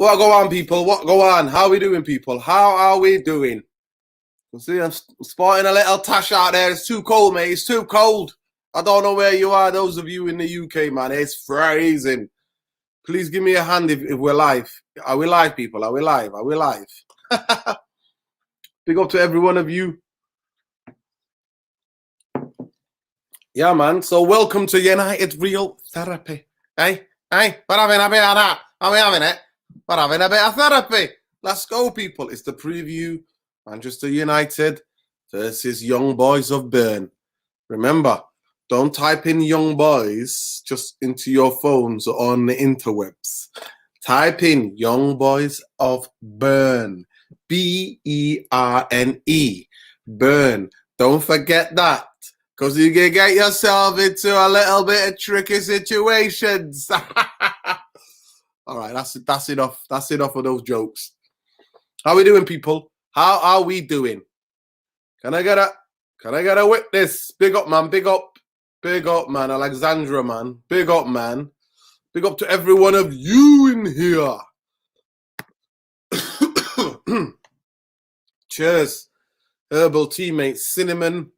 What go on, people? What go on? How are we doing, people? How are we doing? You see, I'm spotting a little tash out there. It's too cold, mate. It's too cold. I don't know where you are, those of you in the UK, man. It's freezing. Please give me a hand if we're live. Are we live, people? Are we live? Are we live? Big up to every one of you. Yeah, man. So welcome to United Real Therapy. Hey, we're having a bit of that. Are we having it? We're having a bit of therapy. Let's go, people. It's the preview. Manchester United versus Young Boys of Berne. Remember, don't type in Young Boys just into your phones or on the interwebs. Type in Young Boys of Berne. B-E-R-N-E. Berne. Don't forget that. Because you can get yourself into a little bit of tricky situations. All right, that's enough. That's enough of those jokes. How we doing, people? How are we doing? Can I get a witness? Big up, man. Big up, man. Alexandra, man. Big up, man. Big up to every one of you in here. Cheers. Herbal tea, mate. Cinnamon.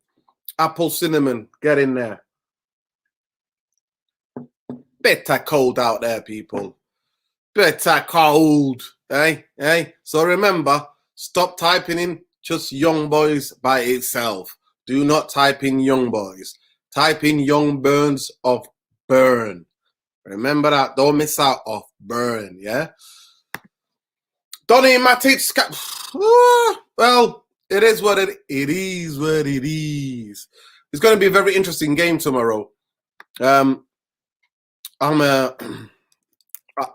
Apple cinnamon, get in there. Bitter cold out there, people. Bitter cold. Hey. So remember, stop typing in just Young Boys by itself. Do not type in Young Boys. Type in Young Burns of Berne. Remember that. Don't miss out of Berne, yeah? Donny, Matic. Well, it is what it is. It's going to be a very interesting game tomorrow.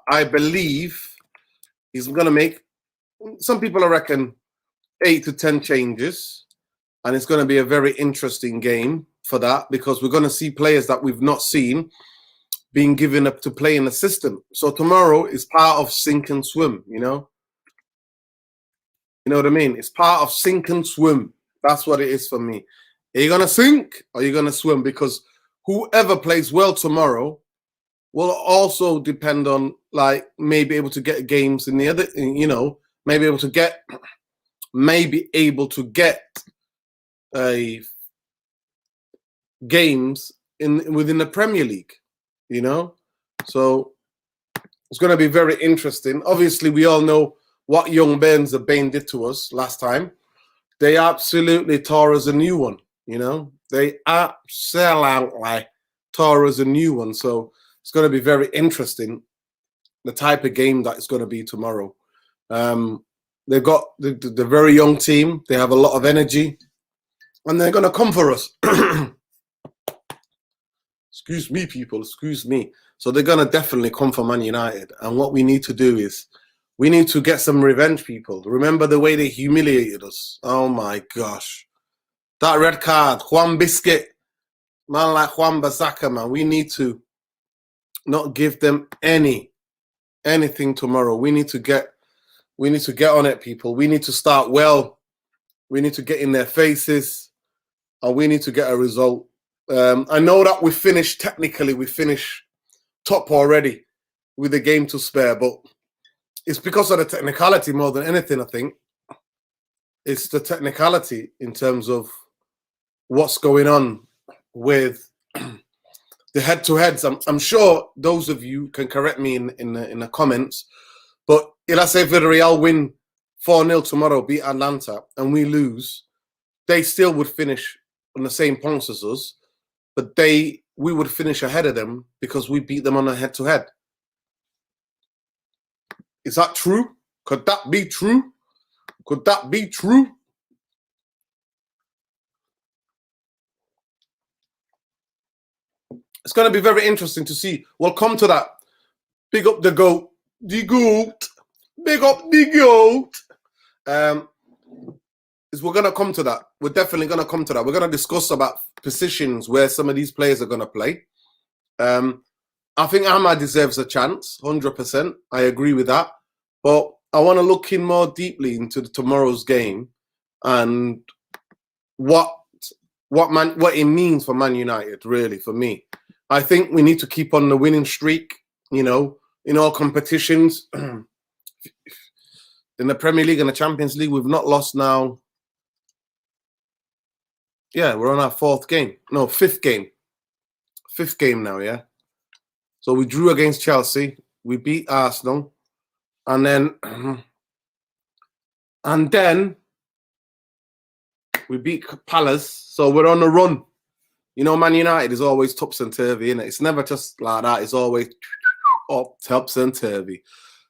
I believe he's going to make, some people reckon, 8 to 10 changes. And it's going to be a very interesting game for that because we're going to see players that we've not seen being given up to play in the system. So tomorrow is part of sink and swim, you know? You know what I mean? It's part of sink and swim. That's what it is for me. Are you going to sink or are you going to swim? Because whoever plays well tomorrow will also depend on, like, maybe able to get games in the other, you know, maybe able to get games within the Premier League, you know? So it's going to be very interesting. Obviously, we all know what Young Burns of Bane did to us last time. They absolutely tore us a new one, you know? They absolutely tore us a new one. So it's going to be very interesting, the type of game that it's going to be tomorrow. They've got the very young team. They have a lot of energy. And they're going to come for us. Excuse me, people. Excuse me. So they're going to definitely come for Man United. And what we need to do is, we need to get some revenge, people. Remember the way they humiliated us? Oh, my gosh. That red card, Wan-Bissaka, man like Wan-Bissaka, man. We need to not give them anything tomorrow. We need to get on it, people. We need to start well. We need to get in their faces. And we need to get a result. I know that we finished top already with the game to spare, but it's because of the technicality more than anything, I think. It's the technicality in terms of what's going on with the head-to-heads. I'm sure those of you can correct me in the comments, but let's say Villarreal win 4-0 tomorrow, beat Atlanta, and we lose, they still would finish on the same points as us, but we would finish ahead of them because we beat them on a head-to-head. Is that true? Could that be true? Could that be true? It's going to be very interesting to see. We'll come to that. Big up the GOAT. The GOAT. Big up the GOAT. We're going to come to that. We're definitely going to come to that. We're going to discuss about positions where some of these players are going to play. I think Ahmad deserves a chance, 100%. I agree with that. But I want to look in more deeply into tomorrow's game and what it means for Man United, really, for me. I think we need to keep on the winning streak, you know, in all competitions. If in the Premier League and the Champions League, we've not lost now. Yeah, we're on our fifth game. Fifth game now, yeah. So we drew against Chelsea. We beat Arsenal. And then we beat Palace. So we're on the run. You know, Man United is always topsy-turvy, innit? It's never just like that. It's always up, topsy-turvy.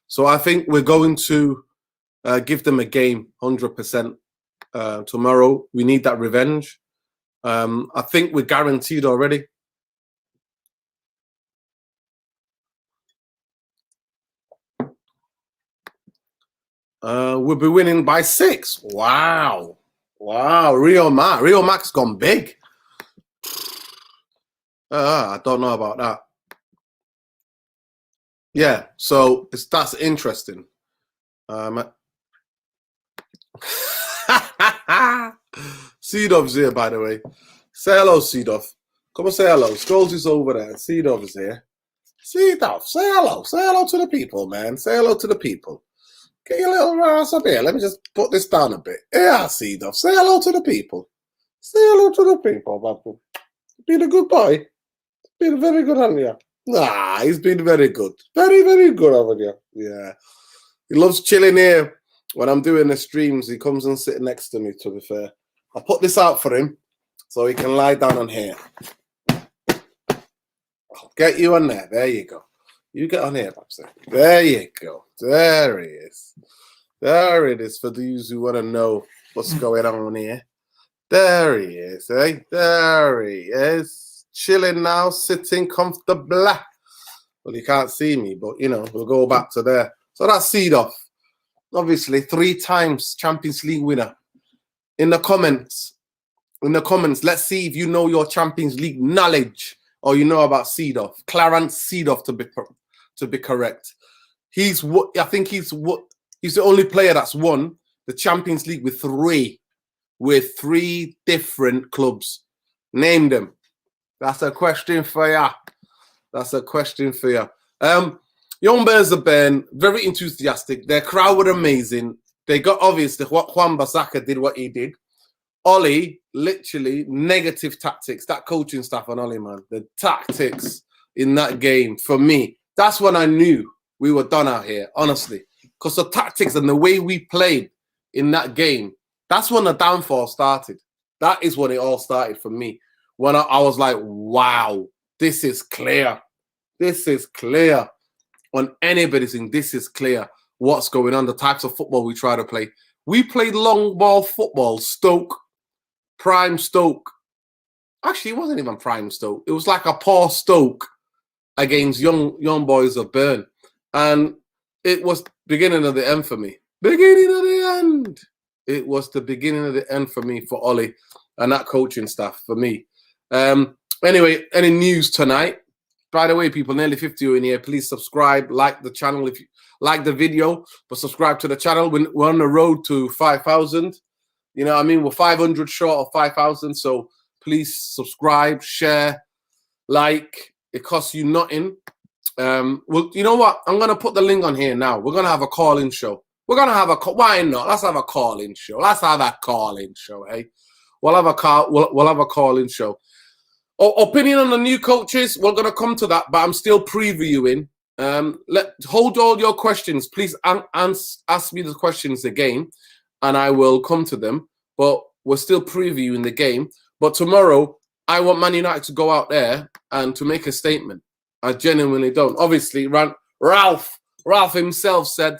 So I think we're going to give them a game, 100% tomorrow. We need that revenge. I think we're guaranteed already. We'll be winning by 6. Wow. Real Mac's gone big. I don't know about that. Yeah, so that's interesting. Seedorf's here, by the way. Say hello, Seedorf. Come and say hello. Scholes is over there. Seedorf is here. Seedorf, say hello. Say hello to the people, man. Say hello to the people. Get your little ass up here. Let me just put this down a bit. Yeah, Seedorf. Say hello to the people. Say hello to the people, Babu. Been a good boy. Been very good, haven't you? Nah, he's been very good. Very, very good, haven't you? Yeah. He loves chilling here. When I'm doing the streams, he comes and sits next to me, to be fair. I'll put this out for him so he can lie down on here. I'll get you on there. There you go. You get on here, Babs. There you go. There he is. There it is for those who want to know what's going on here. There he is, eh? There he is. Chilling now, sitting comfortable. Well, you can't see me, but, you know, we'll go back to there. So that's Seedorf. Obviously, 3 times Champions League winner. In the comments, let's see if you know your Champions League knowledge or you know about Seedorf. Clarence Seedorf to be correct. I think he's the only player that's won the Champions League with 3 different clubs. Name them. That's a question for ya. That's a question for ya. Young Bears of Berne, very enthusiastic. Their crowd were amazing. They got, obviously, what Wan-Bissaka did what he did. Ollie, literally, negative tactics. That coaching staff on Ollie, man. The tactics in that game, for me, that's when I knew we were done out here, honestly. Because the tactics and the way we played in that game, that's when the downfall started. That is when it all started for me. When I was like, wow, this is clear. This is clear. On anybody's thing, this is clear what's going on, the types of football we try to play. We played long ball football, Stoke, prime Stoke. Actually, it wasn't even prime Stoke. It was like a poor Stoke against young boys of Berne. And it was beginning of the end for me. Beginning of the end. It was the beginning of the end for me, for Ollie and that coaching staff, for me. Anyway, any news tonight? By the way, people, nearly 50 in here. Please subscribe, like the channel if you like the video, but subscribe to the channel. We're on the road to 5,000. You know what I mean? We're 500 short of 5,000. So please subscribe, share, like. It costs you nothing. Well, you know what? I'm going to put the link on here now. We're going to have a call-in show. We're going to have why not? Let's have a call-in show. Let's have a call-in show, hey? We'll have a call-in show. Opinion on the new coaches, we're going to come to that, but I'm still previewing. Hold all your questions. Please ask me the questions again, and I will come to them. But we're still previewing the game. But tomorrow, I want Man United to go out there and to make a statement. I genuinely don't. Obviously, Ralph himself said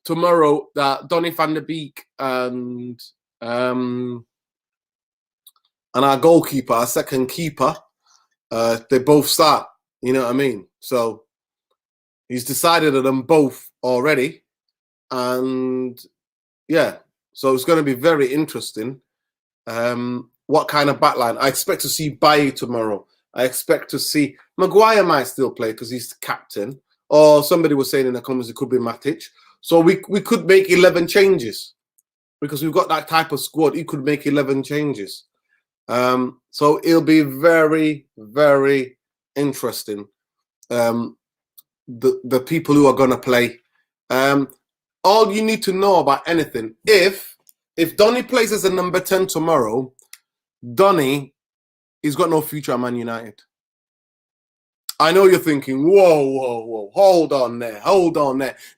tomorrow that Donny van der Beek and our goalkeeper, our second keeper, they both start. You know what I mean? So he's decided on them both already. And yeah, so it's going to be very interesting. What kind of backline? I expect to see Baye tomorrow. I expect to see Maguire might still play because he's the captain. Or somebody was saying in the comments it could be Matic. So we could make 11 changes because we've got that type of squad. He could make 11 changes. So it'll be very, very interesting. The people who are going to play. all you need to know about anything, if Donny plays as a number 10 tomorrow, Donny, he's got no future at Man United. I know you're thinking, whoa, hold on there.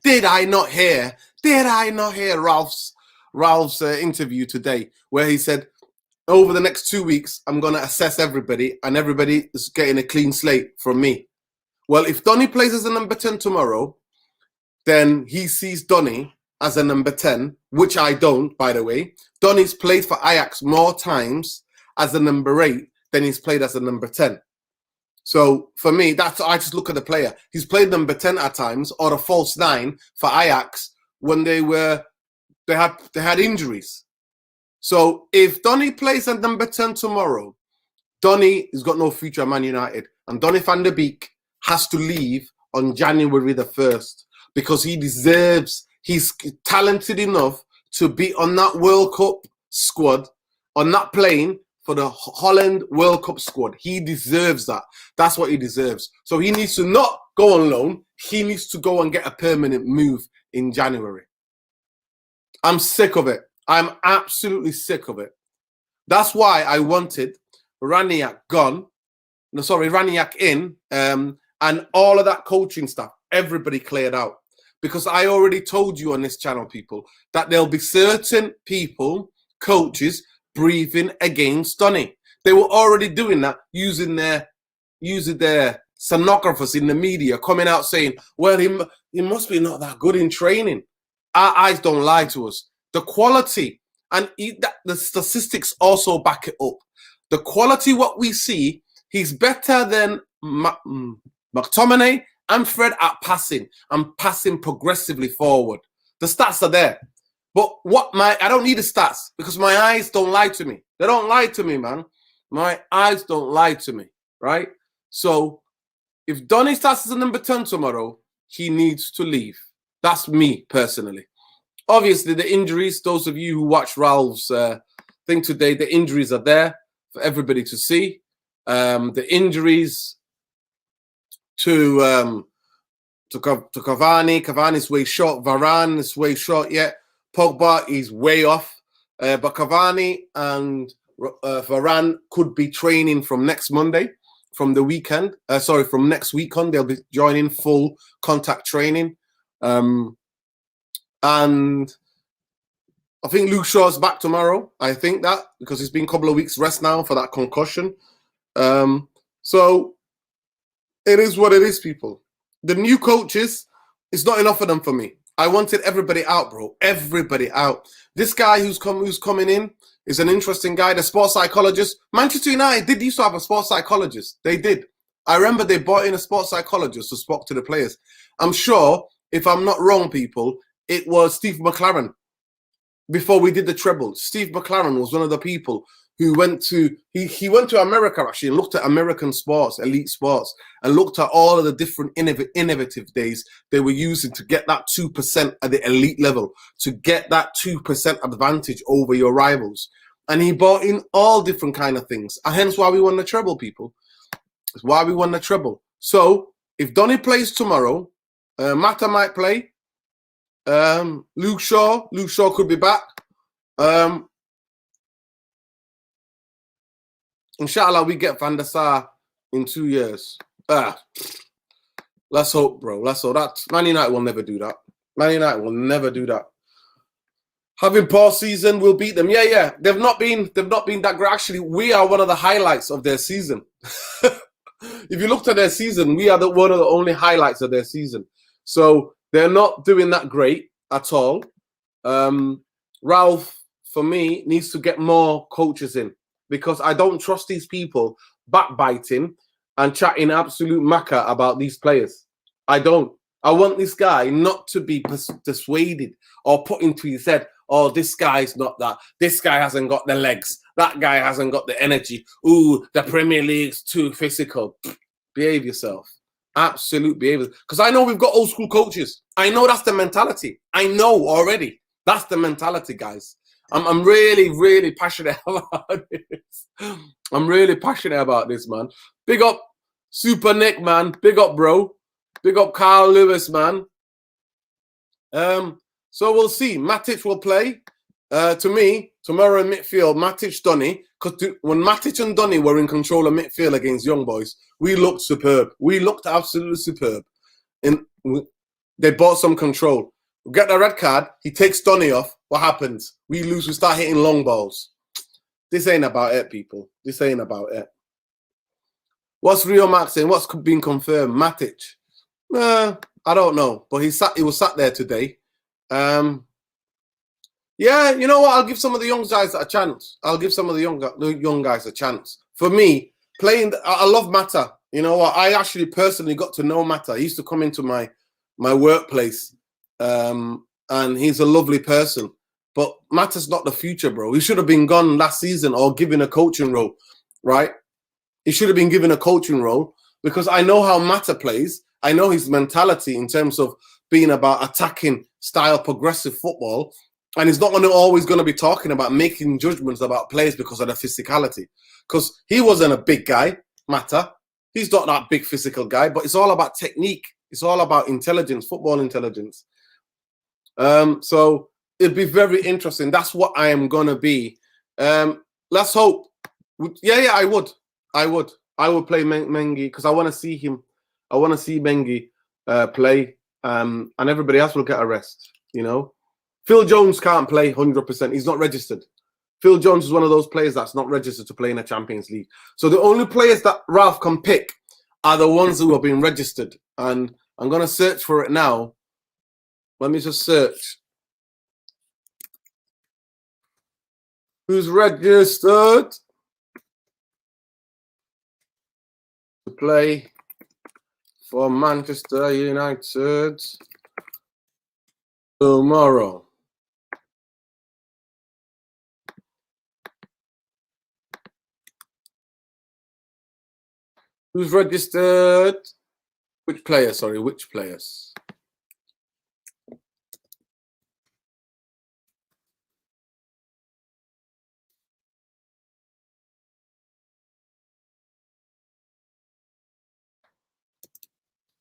Did I not hear Ralph's interview today where he said, over the next 2 weeks, I'm going to assess everybody and everybody is getting a clean slate from me. Well, if Donny plays as a number 10 tomorrow, then he sees Donny as a number 10, which I don't, by the way. Donny's played for Ajax more times as a number 8 than he's played as a number 10. So for me, I just look at the player. He's played number 10 at times, or a false 9 for Ajax when they had injuries. So if Donny plays at number 10 tomorrow, Donny has got no future at Man United. And Donny van der Beek has to leave on January the 1st because he's talented enough to be on that World Cup squad, on that plane for the Holland World Cup squad. He deserves that. That's what he deserves. So he needs to not go on loan. He needs to go and get a permanent move in January. I'm sick of it. I'm absolutely sick of it. That's why I wanted Rangnick in, and all of that coaching stuff, everybody cleared out. Because I already told you on this channel, people, that there'll be certain people, coaches, breathing against Donny. They were already doing that, using their sonographers in the media, coming out saying, well, he must be not that good in training. Our eyes don't lie to us. The quality, and the statistics also back it up. The quality, what we see, he's better than McTominay and Fred at passing, and passing progressively forward. The stats are there. But I don't need the stats because my eyes don't lie to me. They don't lie to me, man. My eyes don't lie to me, right? So if Donny starts as a number 10 tomorrow, he needs to leave. That's me personally. Obviously, the injuries, those of you who watched Ralph's thing today, the injuries are there for everybody to see. The injuries to Cavani. Cavani's way short. Varane is way short yet. Pogba is way off. But Cavani and Varane could be training from next Monday, from the weekend. From next week on, they'll be joining full contact training. And I think Luke Shaw's back tomorrow. I think that because it's been a couple of weeks rest now for that concussion. So it is what it is, people. The new coaches, it's not enough of them for me. I wanted everybody out, bro. Everybody out. This guy who's coming in is an interesting guy. The sports psychologist. Manchester United used to have a sports psychologist. They did. I remember they brought in a sports psychologist to speak to the players. I'm sure, if I'm not wrong, people, it was Steve McLaren. Before we did the treble, Steve McLaren was one of the people who went to America actually and looked at American sports, elite sports, and looked at all of the different innovative days they were using to get that 2% at the elite level, to get that 2% advantage over your rivals. And he brought in all different kind of things. And hence why we won the treble, people. It's why we won the treble. So if Donny plays tomorrow, Mata might play. Luke Shaw could be back. Inshallah, we get Van der Sar in 2 years. Let's hope, bro. Let's hope. That Man United will never do that. Man United will never do that. Having poor season, we'll beat them. Yeah. They've not been that great. Actually, we are one of the highlights of their season. If you looked at their season, we are one of the only highlights of their season. So they're not doing that great at all. Ralph, for me, needs to get more coaches in because I don't trust these people backbiting and chatting absolute maca about these players. I don't. I want this guy not to be persuaded or put into his head, oh, this guy's not that. This guy hasn't got the legs. That guy hasn't got the energy. Ooh, the Premier League's too physical. Behave yourself. Absolute behavior. Because I know we've got old school coaches. I know that's the mentality. I know already. That's the mentality, guys. I'm really, really passionate about this. I'm really passionate about this, man. Big up Super Nick, man. Big up, bro. Big up Carl Lewis, man. So we'll see. Matic will play. To me, tomorrow in midfield, Matic, Donny. Because when Matic and Donny were in control of midfield against Young Boys, we looked superb. We looked absolutely superb. They bought some control. We get the red card. He takes Donny off. What happens? We lose. We start hitting long balls. This ain't about it, people. This ain't about it. What's Rio Mark saying? What's been confirmed? Matic. I don't know. But he was sat there today. Yeah, you know what? I'll give some of the young guys a chance. I'll give some of the young guys a chance. For me, I love Mata. You know what? I actually personally got to know Mata. He used to come into my workplace, and he's a lovely person. But Mata's not the future, bro. He should have been gone last season or given a coaching role, right? He should have been given a coaching role because I know how Mata plays. I know his mentality in terms of being about attacking style, progressive football. And he's not always going to be talking about making judgments about players because of the physicality. Because he wasn't a big guy, Mata. He's not that big physical guy, but it's all about technique. It's all about intelligence, football intelligence. So it'd be very interesting. That's what I am going to be. Let's hope. Yeah, I would. I would play Mengi because I want to see him. I want to see Mengi play, and everybody else will get a rest, you know. Phil Jones can't play 100%. He's not registered. Phil Jones is one of those players that's not registered to play in the Champions League. So the only players that Ralph can pick are the ones who have been registered. And I'm going to search for it now. Let me just search. Who's registered to play for Manchester United tomorrow? Who's registered? Which players? Sorry, which players?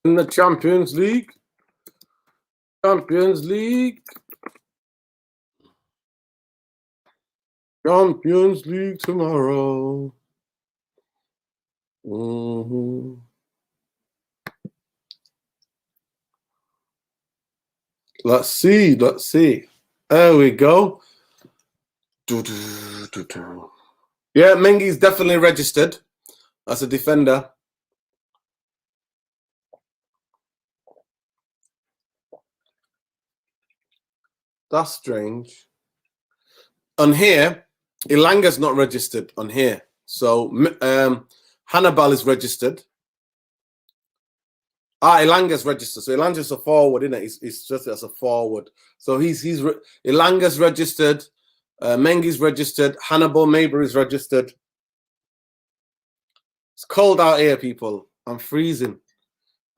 In the Champions League. Champions League. Champions League tomorrow. Let's see. There we go. Yeah, Mengi's definitely registered as a defender. That's strange. On here, Ilanga's not registered on here. So Hannibal is registered. Ilanga's registered. So Ilanga's a forward, isn't it? He's just as a forward. So Ilanga's registered. Mengi's registered. Hannibal Maybury is registered. It's cold out here, people. I'm freezing.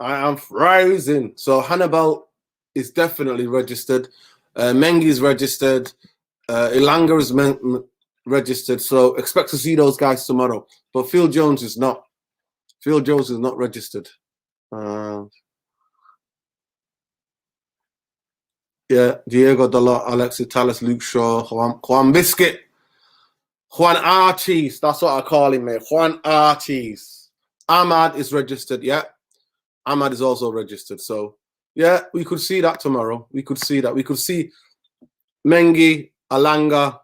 I am freezing. So Hannibal is definitely registered. Mengi's registered. Ilanga is registered. So expect to see those guys tomorrow. But Phil Jones is not. Phil Jones is not registered. Yeah, Diego Dalot, Alexis Talis, Luke Shaw, Juan Biscuit, Juan Archies. That's what I call him, mate. Juan Archies. Ahmad is registered. Yeah, Ahmad is also registered. So yeah, we could see that tomorrow. We could see that. We could see Mengi, Alanga,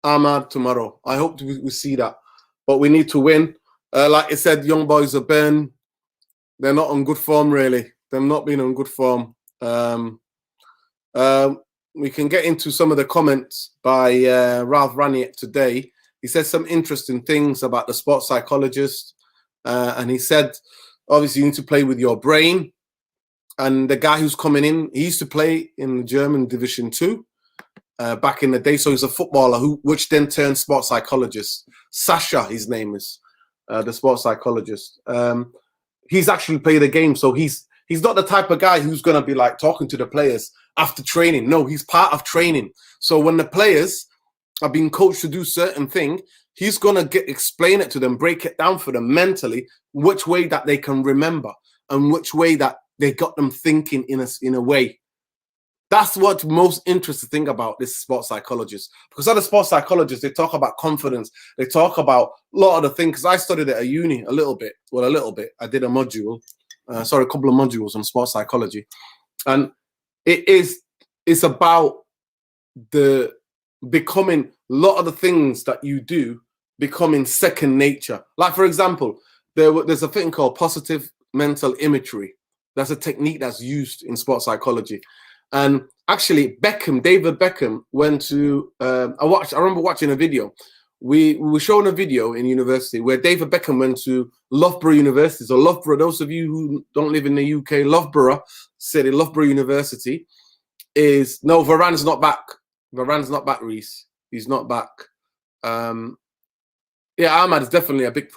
Ahmad tomorrow. I hope we see that. But we need to win. Like I said, young boys are Berne. They're not on good form, really. They've not been on good form. We can get into some of the comments by Ralph Rangnick today. He said some interesting things about the sports psychologist. And he said, obviously, you need to play with your brain. And the guy who's coming in, he used to play in the German Division 2 back in the day. So he's a footballer which then turned sports psychologist. Sasha, his name is, the sports psychologist. He's actually played the game. So he's not the type of guy who's going to be like talking to the players after training. No, he's part of training. So when the players are being coached to do certain thing, he's going to explain it to them, break it down for them mentally, which way that they can remember and which way that they got them thinking in a way. That's what's most interesting thing about this sports psychologist. Because other sports psychologists, they talk about confidence. They talk about a lot of the things. Because I studied it at uni a little bit. Well, a little bit. I did a module. A couple of modules on sports psychology. And it's about the becoming a lot of the things that you do becoming second nature. Like, for example, there's a thing called positive mental imagery. That's a technique that's used in sports psychology. And actually, David Beckham went to, I remember watching a video. We were shown a video in university where David Beckham went to Loughborough University. So Loughborough, those of you who don't live in the UK, Loughborough City, Loughborough University is, no, Varane's not back. Varane's not back, Reese. He's not back. Yeah, Ahmad is definitely a big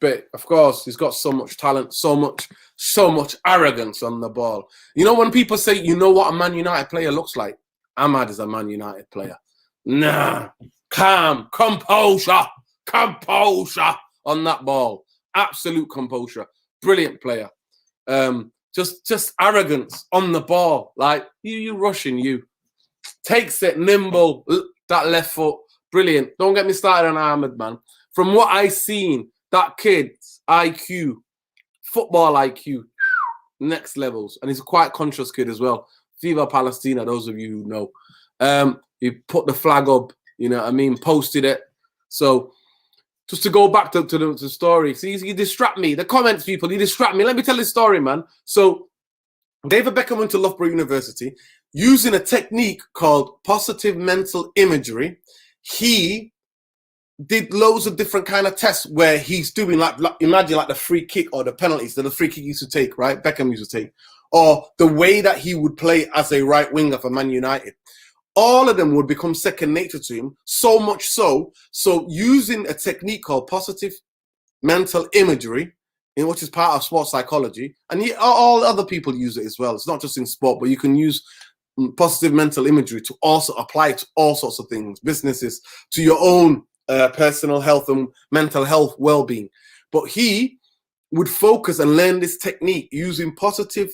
bit. Of course, he's got so much talent, so much arrogance on the ball. You know, when people say, you know what a Man United player looks like? Ahmad is a Man United player. Nah, calm, composure on that ball. Absolute composure. Brilliant player. Just arrogance on the ball. Like, you rushing, you. Takes it, nimble, that left foot. Brilliant. Don't get me started on Ahmed, man. From what I seen, that kid's IQ, football IQ, next levels. And he's a quite conscious kid as well. Viva Palestina, those of you who know. He put the flag up, you know what I mean, posted it. So just to go back to the story. See, you distract me. The comments, people, you distract me. Let me tell this story, man. So David Beckham went to Loughborough University using a technique called positive mental imagery. He did loads of different kind of tests where he's doing like imagine like the free kick or the penalties that the free kick used to take, right? Beckham used to take, or the way that he would play as a right winger for Man United. All of them would become second nature to him, so much so using a technique called positive mental imagery, in which is part of sports psychology, and all other people use it as well. It's not just in sport, but you can use positive mental imagery to also apply to all sorts of things, businesses, to your own personal health and mental health well-being. But he would focus and learn this technique using positive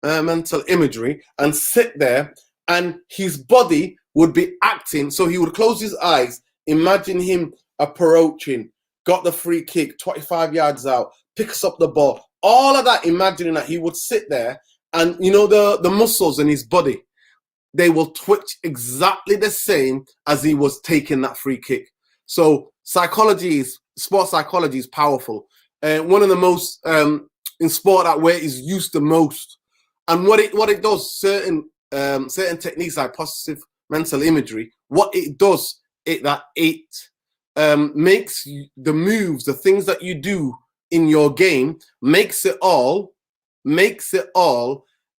mental imagery and sit there, and his body would be acting. So he would close his eyes, imagine him approaching, got the free kick, 25 yards out, picks up the ball, all of that, imagining that he would sit there, and you know the muscles in his body, they will twitch exactly the same as he was taking that free kick. So sports psychology is powerful. One of the most in sport that way is used the most. And what it does, certain techniques like positive mental imagery, what it does, it makes the moves, the things that you do in your game, makes it all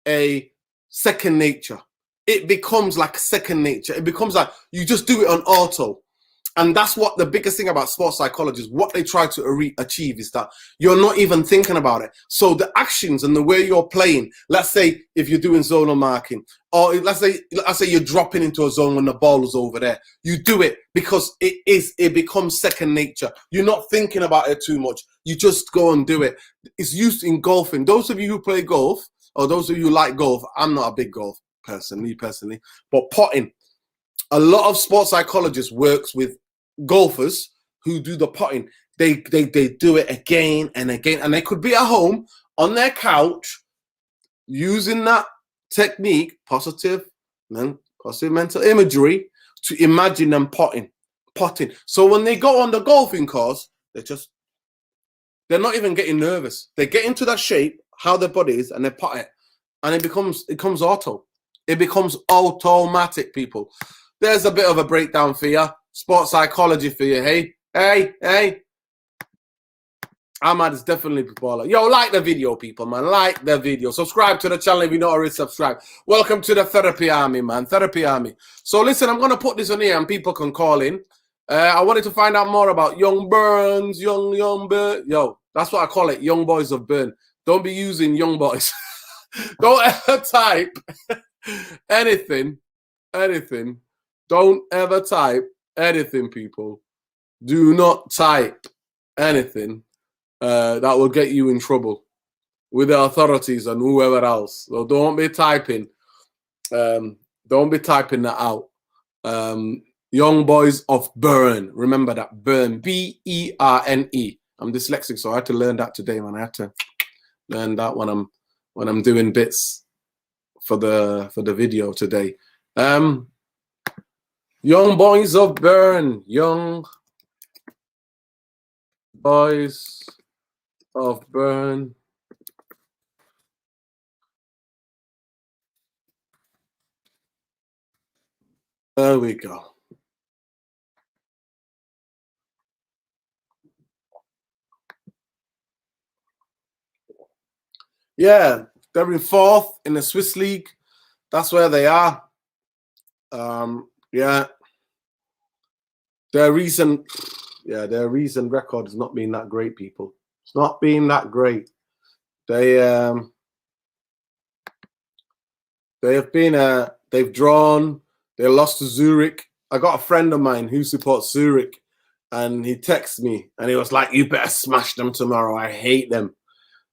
a second nature. It becomes like second nature. It becomes like you just do it on auto. And that's what the biggest thing about sports psychologists, what they try to achieve is that you're not even thinking about it. So the actions and the way you're playing, let's say if you're doing zonal marking, or let's say you're dropping into a zone when the ball is over there, you do it because it becomes second nature. You're not thinking about it too much. You just go and do it. It's used in golfing. Those of you who play golf, or those of you who like golf, I'm not a big golf person, me personally, but potting. A lot of sports psychologists works with golfers who do the potting. They do it again and again, and they could be at home on their couch using that technique, positive mental imagery, to imagine them potting. So when they go on the golfing course, they're not even getting nervous. They get into that shape, how their body is, and they pot it, and it becomes auto. It becomes automatic, people. There's a bit of a breakdown for you. Sports psychology for you. Hey. Ahmad is definitely a baller. Yo, like the video, people, man. Like the video. Subscribe to the channel if you're not already subscribed. Welcome to the therapy army, man. Therapy army. So listen, I'm going to put this on here and people can call in. I wanted to find out more about young Burns, young Berne. Yo, that's what I call it, young boys of Berne. Don't be using young boys. Don't ever type anything. Don't ever type anything, people. Do not type anything that will get you in trouble with the authorities and whoever else. So don't be typing Don't be typing that out. Young Boys of Berne. Remember that, Berne, B-E-R-N-E. I'm dyslexic, so I had to learn that today, man. I had to learn that when I'm doing bits for the video today. Young Boys of Berne. Young Boys of Berne. There we go. Yeah, they're in 4th in the Swiss League. That's where they are. Yeah. Their recent record has not been that great, people. It's not been that great. They have been they've drawn, they lost to Zurich. I got a friend of mine who supports Zurich, and he texted me and he was like, "You better smash them tomorrow. I hate them."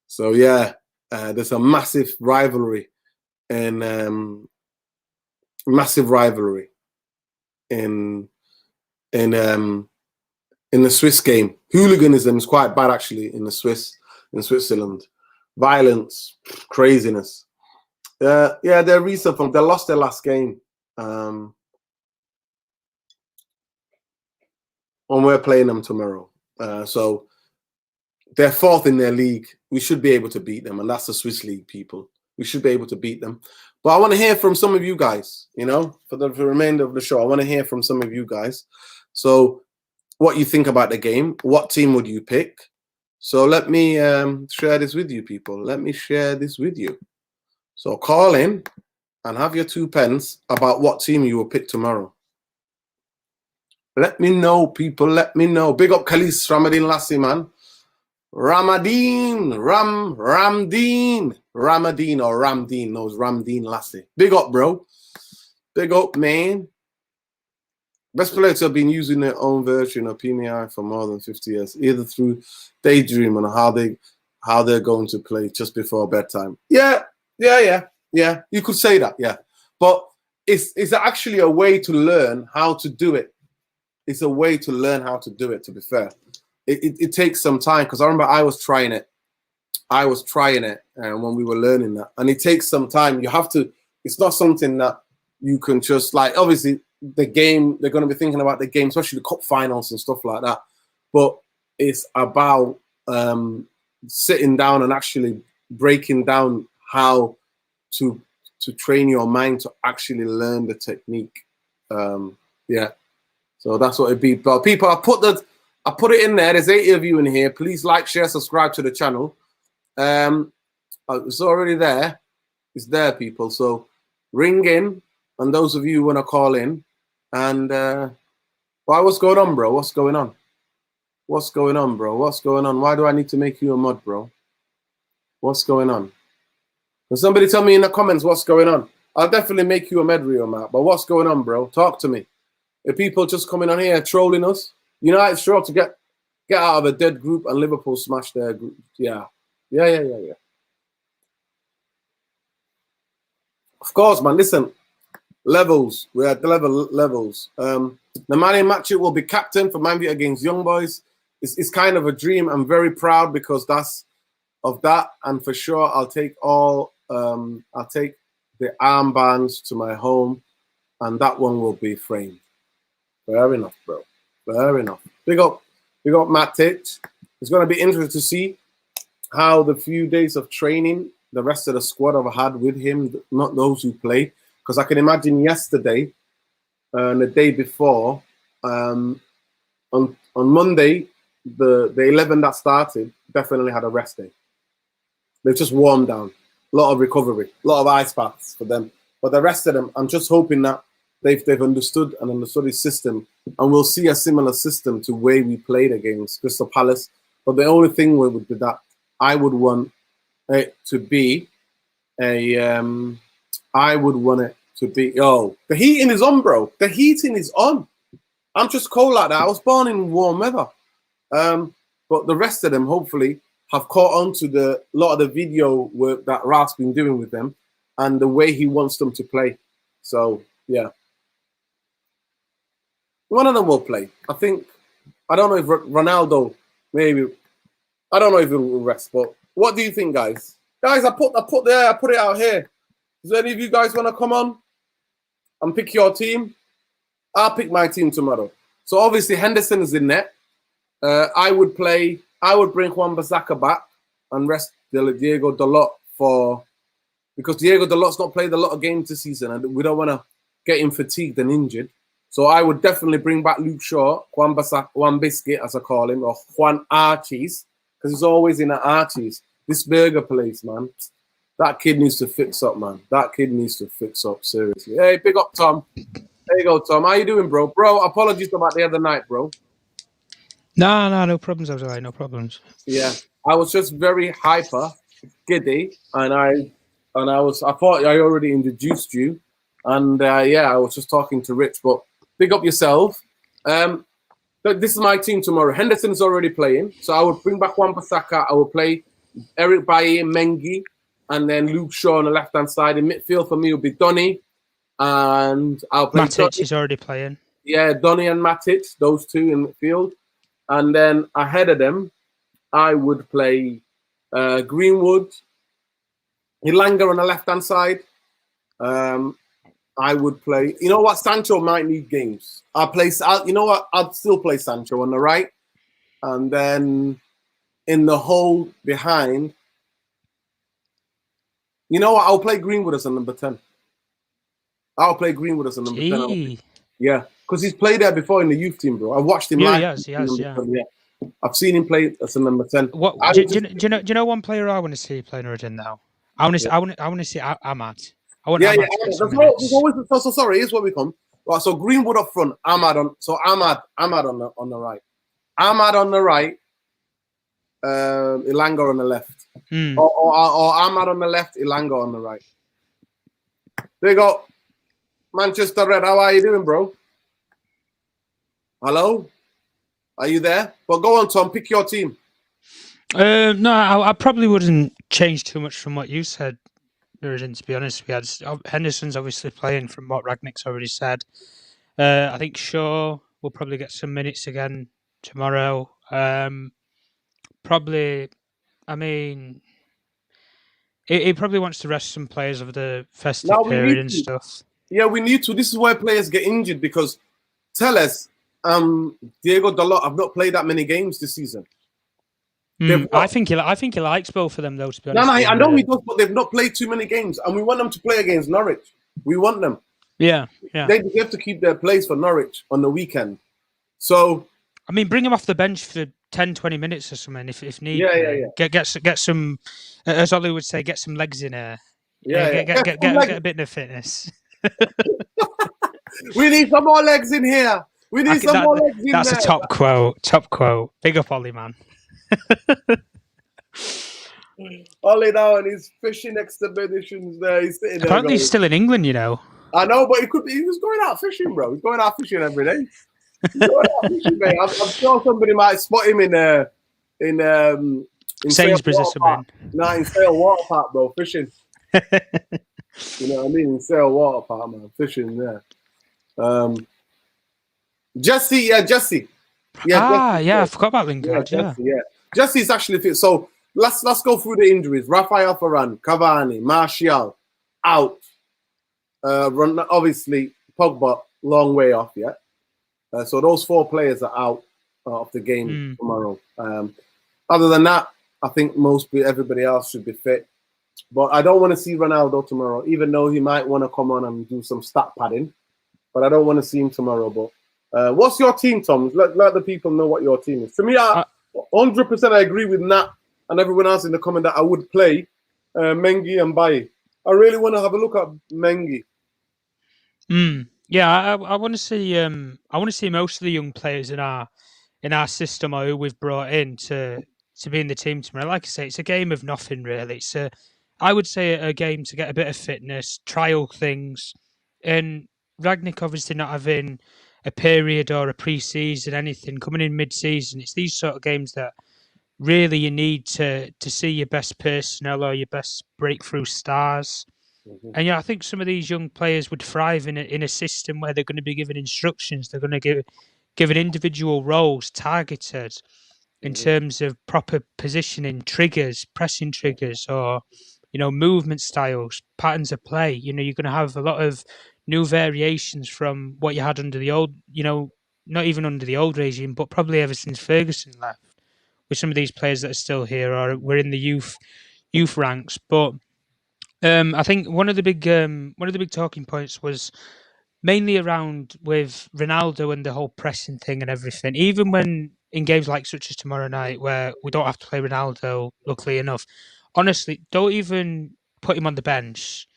So yeah, there's a massive rivalry in in the Swiss game. Hooliganism is quite bad actually in Switzerland. Violence, craziness. Yeah, they're recent from. They lost their last game. And we're playing them tomorrow. So they're 4th in their league. We should be able to beat them, and that's the Swiss league, people. We should be able to beat them. But I want to hear from some of you guys, you know, for the remainder of the show. I want to hear from some of you guys. So what you think about the game. What team would you pick? So let me share this with you, people. Let me share this with you. So call in and have your 2 pence about what team you will pick tomorrow. Let me know, people. Let me know. Big up Khalis Ramadin Lassie, man. Ramadin. No, it's Ramdeen Lassie. Big up, bro. Big up, man. Best players have been using their own version of PMI for more than 50 years, either through daydreaming or how they're going to play just before bedtime. Yeah. You could say that, yeah. But it's actually a way to learn how to do it. It's a way to learn how to do it, to be fair. It takes some time, because I remember I was trying it when we were learning that. And it takes some time. You have to, it's not something that you can just, like, obviously the game, they're going to be thinking about the game, especially the cup finals and stuff like that. But it's about sitting down and actually breaking down how to train your mind to actually learn the technique. Yeah. So that's what it'd be. But people, I put it in there. There's 80 of you in here. Please like, share, subscribe to the channel. It's already there. It's there, people. So ring in, and those of you who want to call in. And what's going on, bro? What's going on? What's going on, bro? What's going on? Why do I need to make you a mod, bro? What's going on? Can somebody tell me in the comments what's going on? I'll definitely make you a med reel, Matt. But what's going on, bro? Talk to me. Are people just coming on here trolling us? United struggle to get out of a dead group, and Liverpool smashed their group. Yeah. Of course, man. Listen, levels. We're at the levels. The man in match it will be captain for Man U against Young Boys. It's kind of a dream. I'm very proud because of that, and for sure I'll take the armbands to my home, and that one will be framed. Fair enough, bro. Fair enough. Big up Matt Tate. It's going to be interesting to see how the few days of training the rest of the squad have had with him, not those who played. Because I can imagine yesterday and the day before, on Monday, the 11 that started definitely had a rest day. They've just warmed down. A lot of recovery, a lot of ice baths for them. But the rest of them, I'm just hoping that they've understood his system, and we'll see a similar system to the way we played against Crystal Palace. But the only thing would be that I would want it to be the heating is on, bro. The heating is on. I'm just cold like that. I was born in warm weather. But the rest of them hopefully have caught on to a lot of the video work that Ralph's been doing with them and the way he wants them to play. So yeah, one of them will play. I think. I don't know if Ronaldo maybe. I don't know if he will rest, but what do you think, guys? Guys, I put it out here. Does any of you guys want to come on and pick your team? I'll pick my team tomorrow. So obviously Henderson is in net. I would bring Wan-Bissaka back and rest Diego Dalot because Diego Dalot's not played a lot of games this season and we don't want to get him fatigued and injured. So I would definitely bring back Luke Shaw, Wan-Bissaka, as I call him, or Juan Archies, because he's always in at Archies. This burger place, man. That kid needs to fix up, man. That kid needs to fix up, seriously. Hey, big up, Tom. There you go, Tom. How you doing, bro? Bro, apologies about the other night, bro. No problems, Jose. No problems. Yeah, I was just very hyper, giddy, and I thought I already introduced you, and I was just talking to Rich, but big up yourself. This is my team tomorrow. Henderson's already playing, so I would bring back Wan-Bissaka. I will play Eric Bailly, Mengi, and then Luke Shaw on the left-hand side. In midfield for me will be Donny, and I'll play Matic is already playing. Yeah, Donny and Matic, those two in midfield. And then ahead of them, I would play Greenwood, Ilanga on the left-hand side. I would play... You know what? Sancho might need games. You know what? I'd still play Sancho on the right. And then in the hole behind... You know what? I'll play Greenwood as a number 10. I'll play Greenwood as a number 10. Yeah, because he's played there before in the youth team, bro. I've watched him live. He has. I've seen him play as a number 10. Do you know one player I want to see playing origin now? I want to see Ahmad. There's always so sorry. Here's where we come. Right, so Greenwood up front, Ahmad on the right, Ahmad on the right, Ilanga on the left, or Ahmad on the left, Ilanga on the right. There you go. Manchester Red, how are you doing, bro? Hello? Are you there? But go on, Tom, pick your team. No, I probably wouldn't change too much from what you said, Nuruddin, to be honest. We had Henderson's obviously playing from what Rangnick's already said. I think Shaw will probably get some minutes again tomorrow. Probably, I mean, he probably wants to rest some players over the festive period and stuff. Yeah, we need to. This is why players get injured because Telles, Diego Dalot have not played that many games this season. I think he likes both of them, though, to be honest. No, I know he does, but they've not played too many games, and we want them to play against Norwich. We want them. Yeah. They have to keep their place for Norwich on the weekend. So, I mean, bring them off the bench for 10, 20 minutes or something if need. Yeah. Get some, as Ollie would say, get some legs in there. Get a bit of fitness. We need some more legs in here. We need some more legs in there. That's a top quote. Big up, Ollie, man. Ollie now and his fishing expeditions there. He's sitting there. Apparently he's still in England, you know. I know, but he was going out fishing, bro. He's going out fishing every day. He's going out fishing, mate. I'm sure somebody might spot him in Sainsbury's or something. No, in Sale Water Park, bro, fishing. You know what I mean? In Sale Water Park, man, fishing there. Jesse. I forgot about Lingard. Jesse's actually fit. So let's go through the injuries. Rafael Varane, Cavani, Martial out. Obviously Pogba long way off yet. So those 4 players are out of the game tomorrow. Other than that, I think everybody else should be fit. But I don't want to see Ronaldo tomorrow, even though he might want to come on and do some stat padding. But I don't want to see him tomorrow. But what's your team, Tom? Let the people know what your team is. To me, 100% I agree with Nat and everyone else in the comment that I would play Mengi and Bailly. I really want to have a look at Mengi. Yeah, I want to see. I want to see most of the young players in our system or who we've brought in to be in the team tomorrow. Like I say, it's a game of nothing really. I would say a game to get a bit of fitness, trial things, and Rangnick obviously not having a period or a pre-season, anything, coming in mid-season. It's these sort of games that really you need to see your best personnel or your best breakthrough stars. And I think some of these young players would thrive in a system where they're going to be given instructions. They're going to given individual roles targeted in terms of proper positioning, triggers, pressing triggers, or movement styles, patterns of play. You're going to have a lot of new variations from what you had under the old, not even under the old regime, but probably ever since Ferguson left. With some of these players that are still here, or we're in the youth ranks, but. I think one of the big talking points was mainly around with Ronaldo and the whole pressing thing and everything. Even when in games like such as tomorrow night, where we don't have to play Ronaldo, luckily enough, honestly, don't even put him on the bench.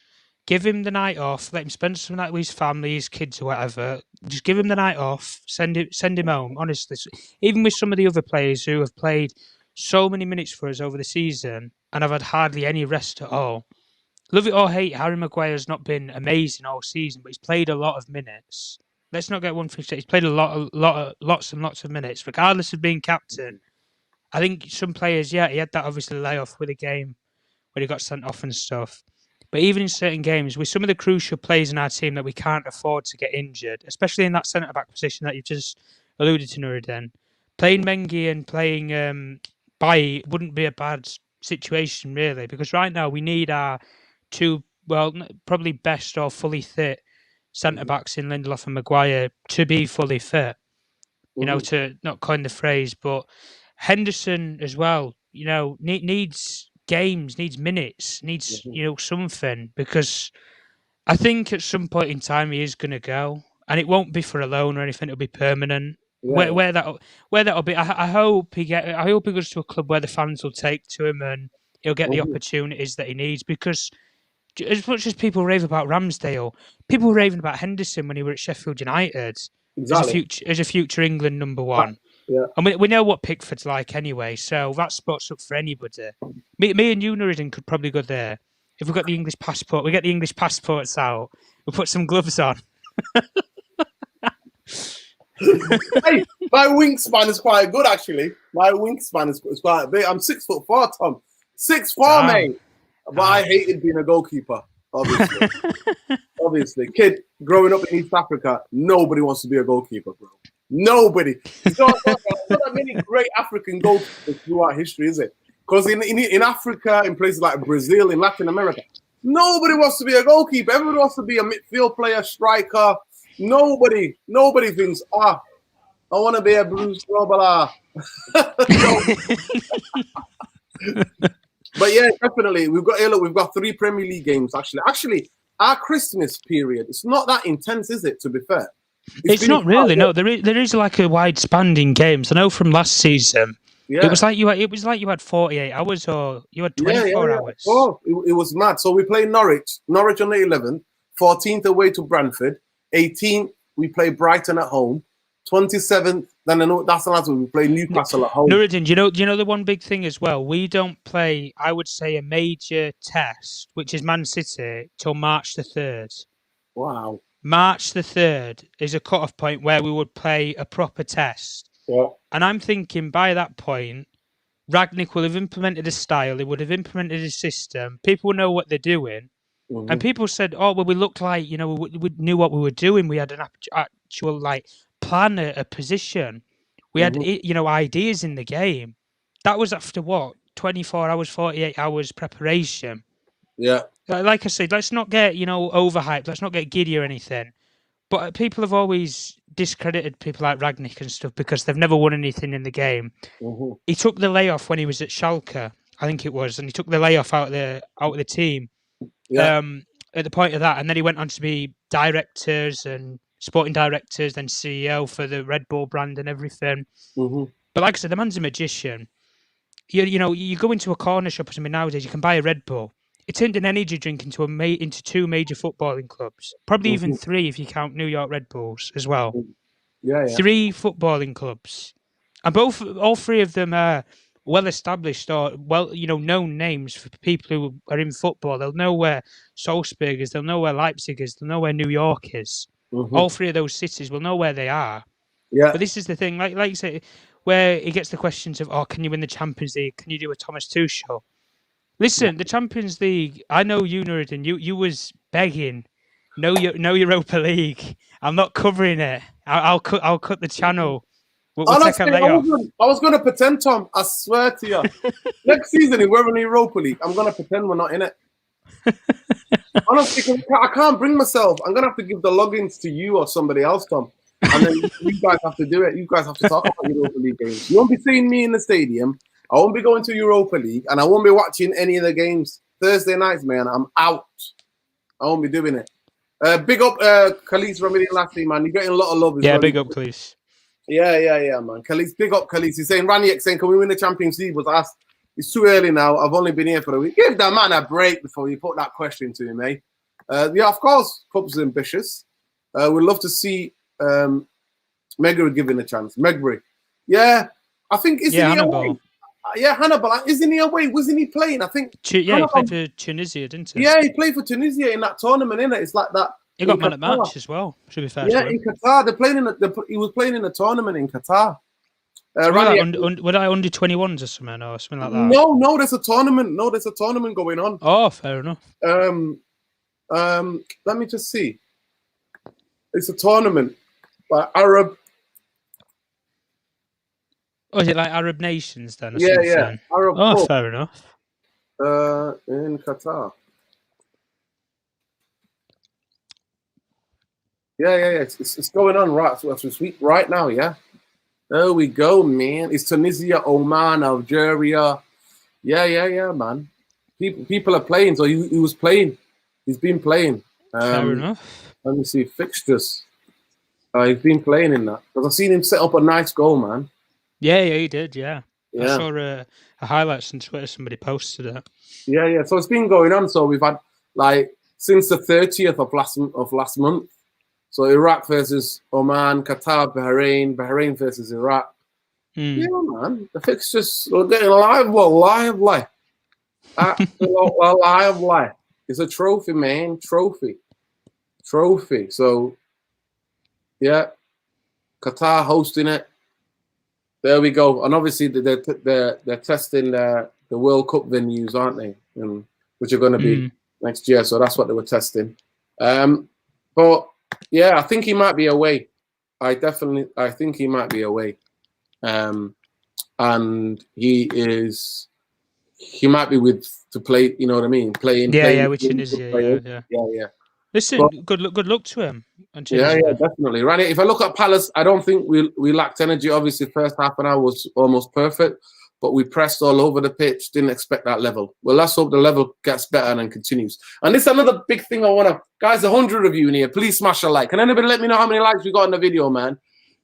Give him the night off. Let him spend some night with his family, his kids, or whatever. Just give him the night off. Send him home. Honestly, even with some of the other players who have played so many minutes for us over the season and have had hardly any rest at all. Love it or hate, Harry Maguire's not been amazing all season, but he's played a lot of minutes. Let's not get one thing straight. He's played lots and lots of minutes, regardless of being captain. I think some players, he had that obviously layoff with a game where he got sent off and stuff. But even in certain games, with some of the crucial players in our team that we can't afford to get injured, especially in that centre back position that you've just alluded to, Nuruddin, playing Mengi and playing Bailly wouldn't be a bad situation really, because right now we need our two, probably best or fully fit centre backs in Lindelof and Maguire to be fully fit. To not coin the phrase, but Henderson as well. Needs games, needs minutes, needs something, because I think at some point in time he is going to go, and it won't be for a loan or anything. It'll be permanent. Yeah. Where that'll be, I hope he goes to a club where the fans will take to him and he'll get the opportunities that he needs, because. As much as people rave about Ramsdale, people were raving about Henderson when he were at Sheffield United as a future England number one. Yeah. And we know what Pickford's like anyway, so that spot's up for anybody. Me and you, Nuruddin, could probably go there. If we've got the English passport, we get the English passports out, we put some gloves on. Hey, my wingspan is quite good, actually. My wingspan is quite big. I'm 6'4", Tom. 6'4", mate. But I hated being a goalkeeper, obviously. Obviously. Kid, growing up in East Africa, nobody wants to be a goalkeeper, bro. Nobody. There's not that many great African goalkeepers throughout history, is it? Because in Africa, in places like Brazil, in Latin America, nobody wants to be a goalkeeper. Everybody wants to be a midfield player, striker. Nobody thinks, I want to be a Bruce Robala. But yeah, definitely. We've got 3 Premier League games, actually. Actually, our Christmas period, it's not that intense, is it, to be fair? It's not really, no. There is like a wide span in games. I know from last season, it was like you had 48 hours or you had 24 hours. Oh, it was mad. So we play Norwich on the 11th, 14th away to Brentford, 18th we play Brighton at home, 27th, then that's the last one. We play Newcastle at home. Nuruddin, do you know the one big thing as well? We don't play, I would say, a major test, which is Man City, till March the 3rd. Wow. March the 3rd is a cut-off point where we would play a proper test. Yeah. And I'm thinking by that point, Rangnick will have implemented a style, he would have implemented a system, people will know what they're doing. Mm-hmm. And people said, we looked like, we knew what we were doing. We had an actual, plan, a position. We had, ideas in the game. That was after, 24 hours, 48 hours preparation. Yeah. Like I said, let's not get, overhyped. Let's not get giddy or anything. But people have always discredited people like Rangnick and stuff because they've never won anything in the game. Mm-hmm. He took the layoff when he was at Schalke, I think it was, and he took the layoff out of the team. Yeah. At the point of that, and then he went on to be directors and sporting directors, then CEO for the Red Bull brand and everything. Mm-hmm. But like I said, the man's a magician. You go into a corner shop or something nowadays, you can buy a Red Bull. It turned an energy drink into 2 major footballing clubs, probably even 3 if you count New York Red Bulls as well. Yeah. 3 footballing clubs, and all 3 of them are well established or known names for people who are in football. They'll know where Salzburg is, they'll know where Leipzig is, they'll know where New York is. Mm-hmm. All 3 of those cities will know where they are. Yeah. But this is the thing, like you say, where it gets the questions of, can you win the Champions League? Can you do a Thomas Tuchel? Listen, the Champions League. I know you, Nuruddin. You was begging. No Europa League. I'm not covering it. I'll cut the channel. We'll take a Honestly, layoff. I was going to pretend, Tom. I swear to you. Next season, if we're in the Europa League, I'm going to pretend we're not in it. Honestly, I can't bring myself. I'm going to have to give the logins to you or somebody else, Tom. And then you guys have to do it. You guys have to talk about Europa League games. You won't be seeing me in the stadium. I won't be going to Europa League. And I won't be watching any of the games. Thursday nights, man, I'm out. I won't be doing it. Big up Khalees Ramadi lastly, man. You're getting a lot of love as well. Big up, Khalees. Yeah, man. Khalees, big up Khalees. He's saying, Rangnick saying, can we win the Champions League? Was asked. It's too early now. I've only been here for a week. Give that man a break before you put that question to him, eh? Yeah, of course, Club's ambitious. We'd love to see Megbury given a chance. Megbury. Yeah, I think, isn't he away? Yeah, Hannibal. Isn't he away? Wasn't he playing? I think. He played for Tunisia, didn't he? Yeah, he played for Tunisia in that tournament, innit? It's like that. He got man at match as well. Should be fair. Yeah, in Qatar. They're playing he was playing in a tournament in Qatar. Were I under 21s or something like that? No, there's a tournament. No, there's a tournament going on. Oh, fair enough. Let me just see. It's a tournament by Arab. Oh, is it like Arab nations then? Or yeah, something? yeah. Arab. Oh, fair enough. In Qatar. Yeah. It's going on right as we speak right now. Yeah. There we go, man. It's Tunisia, Oman, Algeria. Yeah, man. People are playing. So he was playing. He's been playing. Fair enough. Let me see fixtures. He's been playing in that because I've seen him set up a nice goal, man. Yeah, he did. Yeah. I saw a highlights on Twitter. Somebody posted it. Yeah. So it's been going on. So we've had since the 30th of last month. So Iraq versus Oman, Qatar, Bahrain versus Iraq. Yeah, man. The fixtures are getting lively. Lively. It's a trophy, man. Trophy. So, yeah. Qatar hosting it. There we go. And obviously they're testing the World Cup venues, aren't they? Which are going to be next year. So that's what they were testing. But yeah, I think he might be away. I think he might be away. And he might be to play, you know what I mean? Playing. Which Tunisia, yeah. Listen, but, good luck to him. Yeah, definitely. Rani, if I look at Palace, I don't think we lacked energy. Obviously, first half an hour was almost perfect, but we pressed all over the pitch. Didn't expect that level. Well, let's hope the level gets better and continues. And this is another big thing I want to... Guys, 100 of you in here, please smash a like. Can anybody let me know how many likes we got on the video, man?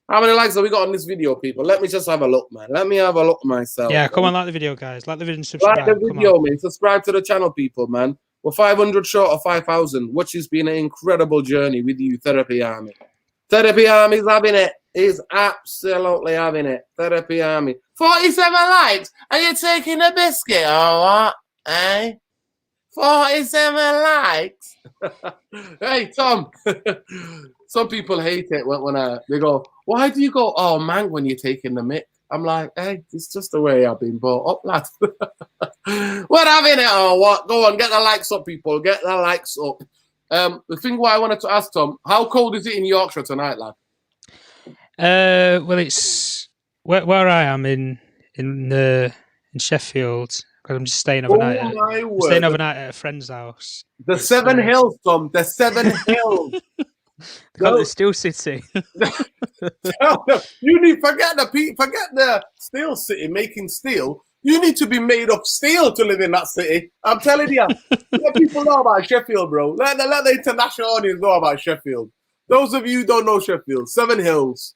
How many likes have we got on this video, people? Let me just have a look, man. Let me have a look myself. Yeah, come on, like the video, guys. Like the video and subscribe. Like the video, man. Subscribe to the channel, people, man. We're 500 short of 5,000, which has been an incredible journey with you, Therapy Army. Therapy Army's having it. He's absolutely having it. Therapy Army. 47 likes? Are you taking a biscuit or what? Eh? 47 likes? Hey, Tom. Some people hate it when they go, why do you go, oh, man, when you're taking the mic? I'm like, hey, it's just the way I've been brought up, lad. We're having it or what? Go on, get the likes up, people. Get the likes up. The thing what I wanted to ask, Tom, how cold is it in Yorkshire tonight, lad? Well, it's where I am in Sheffield, because I'm just staying overnight. Staying overnight at a friend's house. The Seven Hills, Tom. The Seven Hills. They call it the Steel City. You need forget the Steel City making steel. You need to be made of steel to live in that city. I'm telling you. Let people know about Sheffield, bro. Let the international audience know about Sheffield. Those of you who don't know Sheffield, Seven Hills.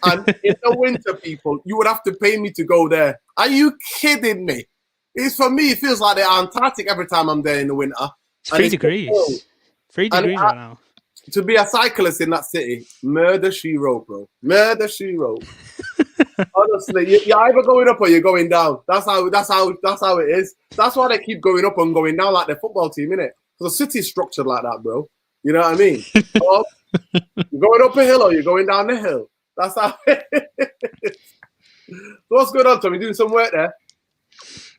And in the winter, people, you would have to pay me to go there. Are you kidding me? For me, it feels like the Antarctic every time I'm there in the winter. It's 3 degrees. 3 degrees right now. To be a cyclist in that city, murder she wrote, bro. Murder she wrote. Honestly, you're either going up or you're going down. That's how it is. That's why they keep going up and going down like the football team, innit? Because the city's structured like that, bro. You know what I mean? Well, you're going up a hill or you're going down the hill. That's how it is. So what's going on, Tom? You doing some work there?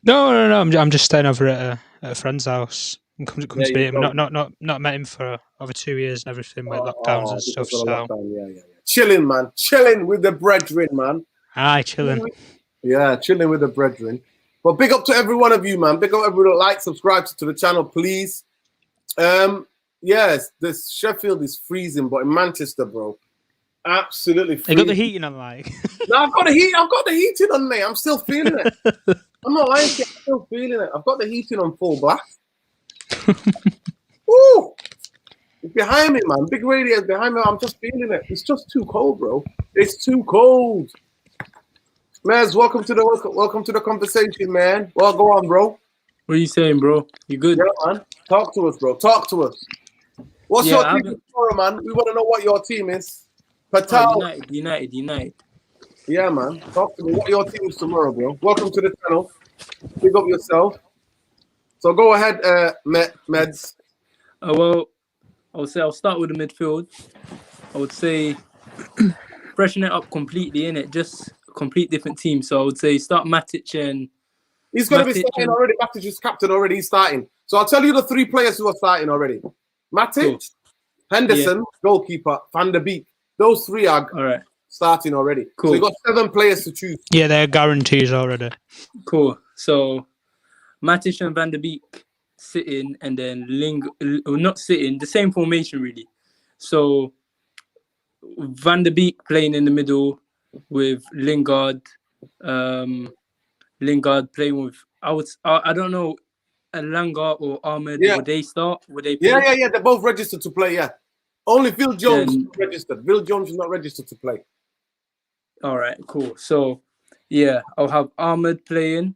No. I'm just staying over at a friend's house. And come to There meet you him. go. Not met him for over 2 years and everything with lockdowns and stuff. Because of the So, lockdown. Yeah. Chilling, man. Chilling with the brethren, man. aye, chilling. Yeah, chilling with the brethren. But big up to every one of you, man. Big up everyone that like, subscribe to the channel, please. Yes, this Sheffield is freezing, but in Manchester, bro, absolutely They freezing. got the heating on, like. No, I've got the heating on, mate. I'm still feeling it. I'm not lying to you. I'm still feeling it. I've got the heating on full blast. Woo! It's behind me, man. Big radiator behind me. I'm just feeling it. It's just too cold, bro. It's too cold. Mez, welcome to the conversation, man. Well, go on, bro. What are you saying, bro? You good? Yeah, man. Talk to us, bro. Talk to us. What's your team tomorrow, man? We want to know what your team is. Patel. United. Yeah, man. Talk to me. What your team is tomorrow, bro? Welcome to the channel. Pick up yourself. So go ahead, Meds. Well, I would say I'll start with the midfield. I would say freshen it up completely, innit? Just a complete different team. So I would say start Matic and... He's going to be starting already. Matic is captain already. He's starting. So I'll tell you the 3 players who are starting already. Matic, Henderson, goalkeeper, Van der Beek. Those 3 are starting already. Cool. So you've got 7 players to choose. Yeah, they're guarantees already. Cool. So Matic and Van der Beek sitting, and then not sitting, the same formation really. So Van der Beek playing in the middle with Lingard. Lingard playing with I don't know, Elanga or Ahmed. Would they start? Would they play? Yeah. They're both registered to play. Yeah. Only Phil Jones is not registered. Phil Jones is not registered to play. All right, cool. So yeah, I'll have Ahmed playing,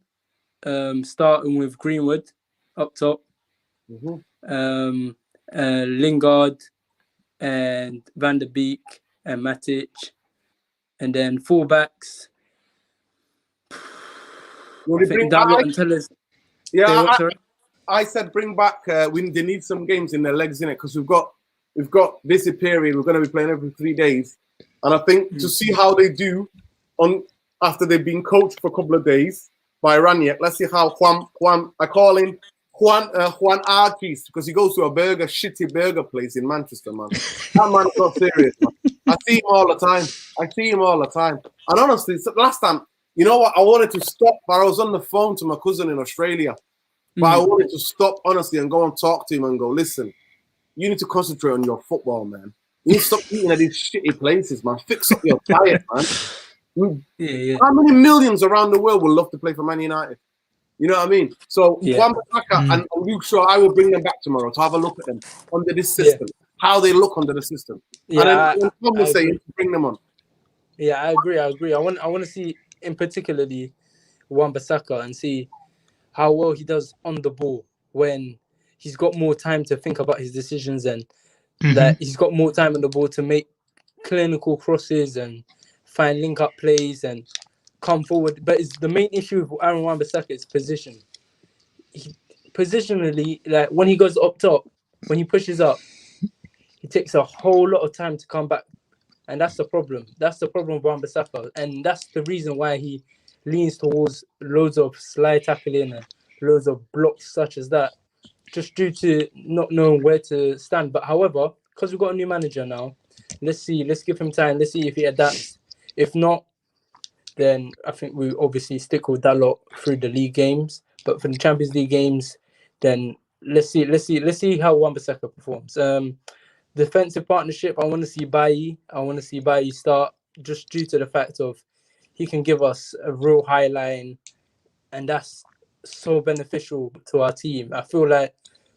starting with Greenwood up top. Lingard and Van der Beek and Matic, and then fullbacks. I said bring back. They need some games in their legs, innit? Because we've got busy period. We're going to be playing every 3 days, and I think to see how they do after they've been coached for a couple of days by Rangnick. Let's see how Juan. I call him Juan Arquis because he goes to a shitty burger place in Manchester, man. That man's not serious, man. I see him all the time. And honestly, last time. You know what? I wanted to stop, but I was on the phone to my cousin in Australia. But I wanted to stop, honestly, and go and talk to him and go, listen, you need to concentrate on your football, man. You need to stop eating at these shitty places, man. Fix up your diet, man. How many millions around the world would love to play for Man United? You know what I mean? So, Wan-Bissaka and Luke Shaw, I will bring them back tomorrow to have a look at them under this system, how they look under the system. Yeah, and then Tom say bring them on. Yeah, I agree. I want to see, in particularly, Wan-Bissaka and see how well he does on the ball when he's got more time to think about his decisions and that he's got more time on the ball to make clinical crosses and find link-up plays and come forward. But the main issue with Aaron Wan-Bissaka is position. Positionally, like when he goes up top, when he pushes up, he takes a whole lot of time to come back. And that's the problem. That's the problem with Wan-Bissaka. And that's the reason why he leans towards loads of slide tackling and loads of blocks such as that, just due to not knowing where to stand. But however, because we've got a new manager now, let's give him time. Let's see if he adapts. If not, then I think we obviously stick with that lot through the league games. But for the Champions League games, then let's see how Wan-Bissaka performs. Defensive partnership, I want to see Bailly. I want to see Bailly start just due to the fact of he can give us a real high line, and that's so beneficial to our team. I feel like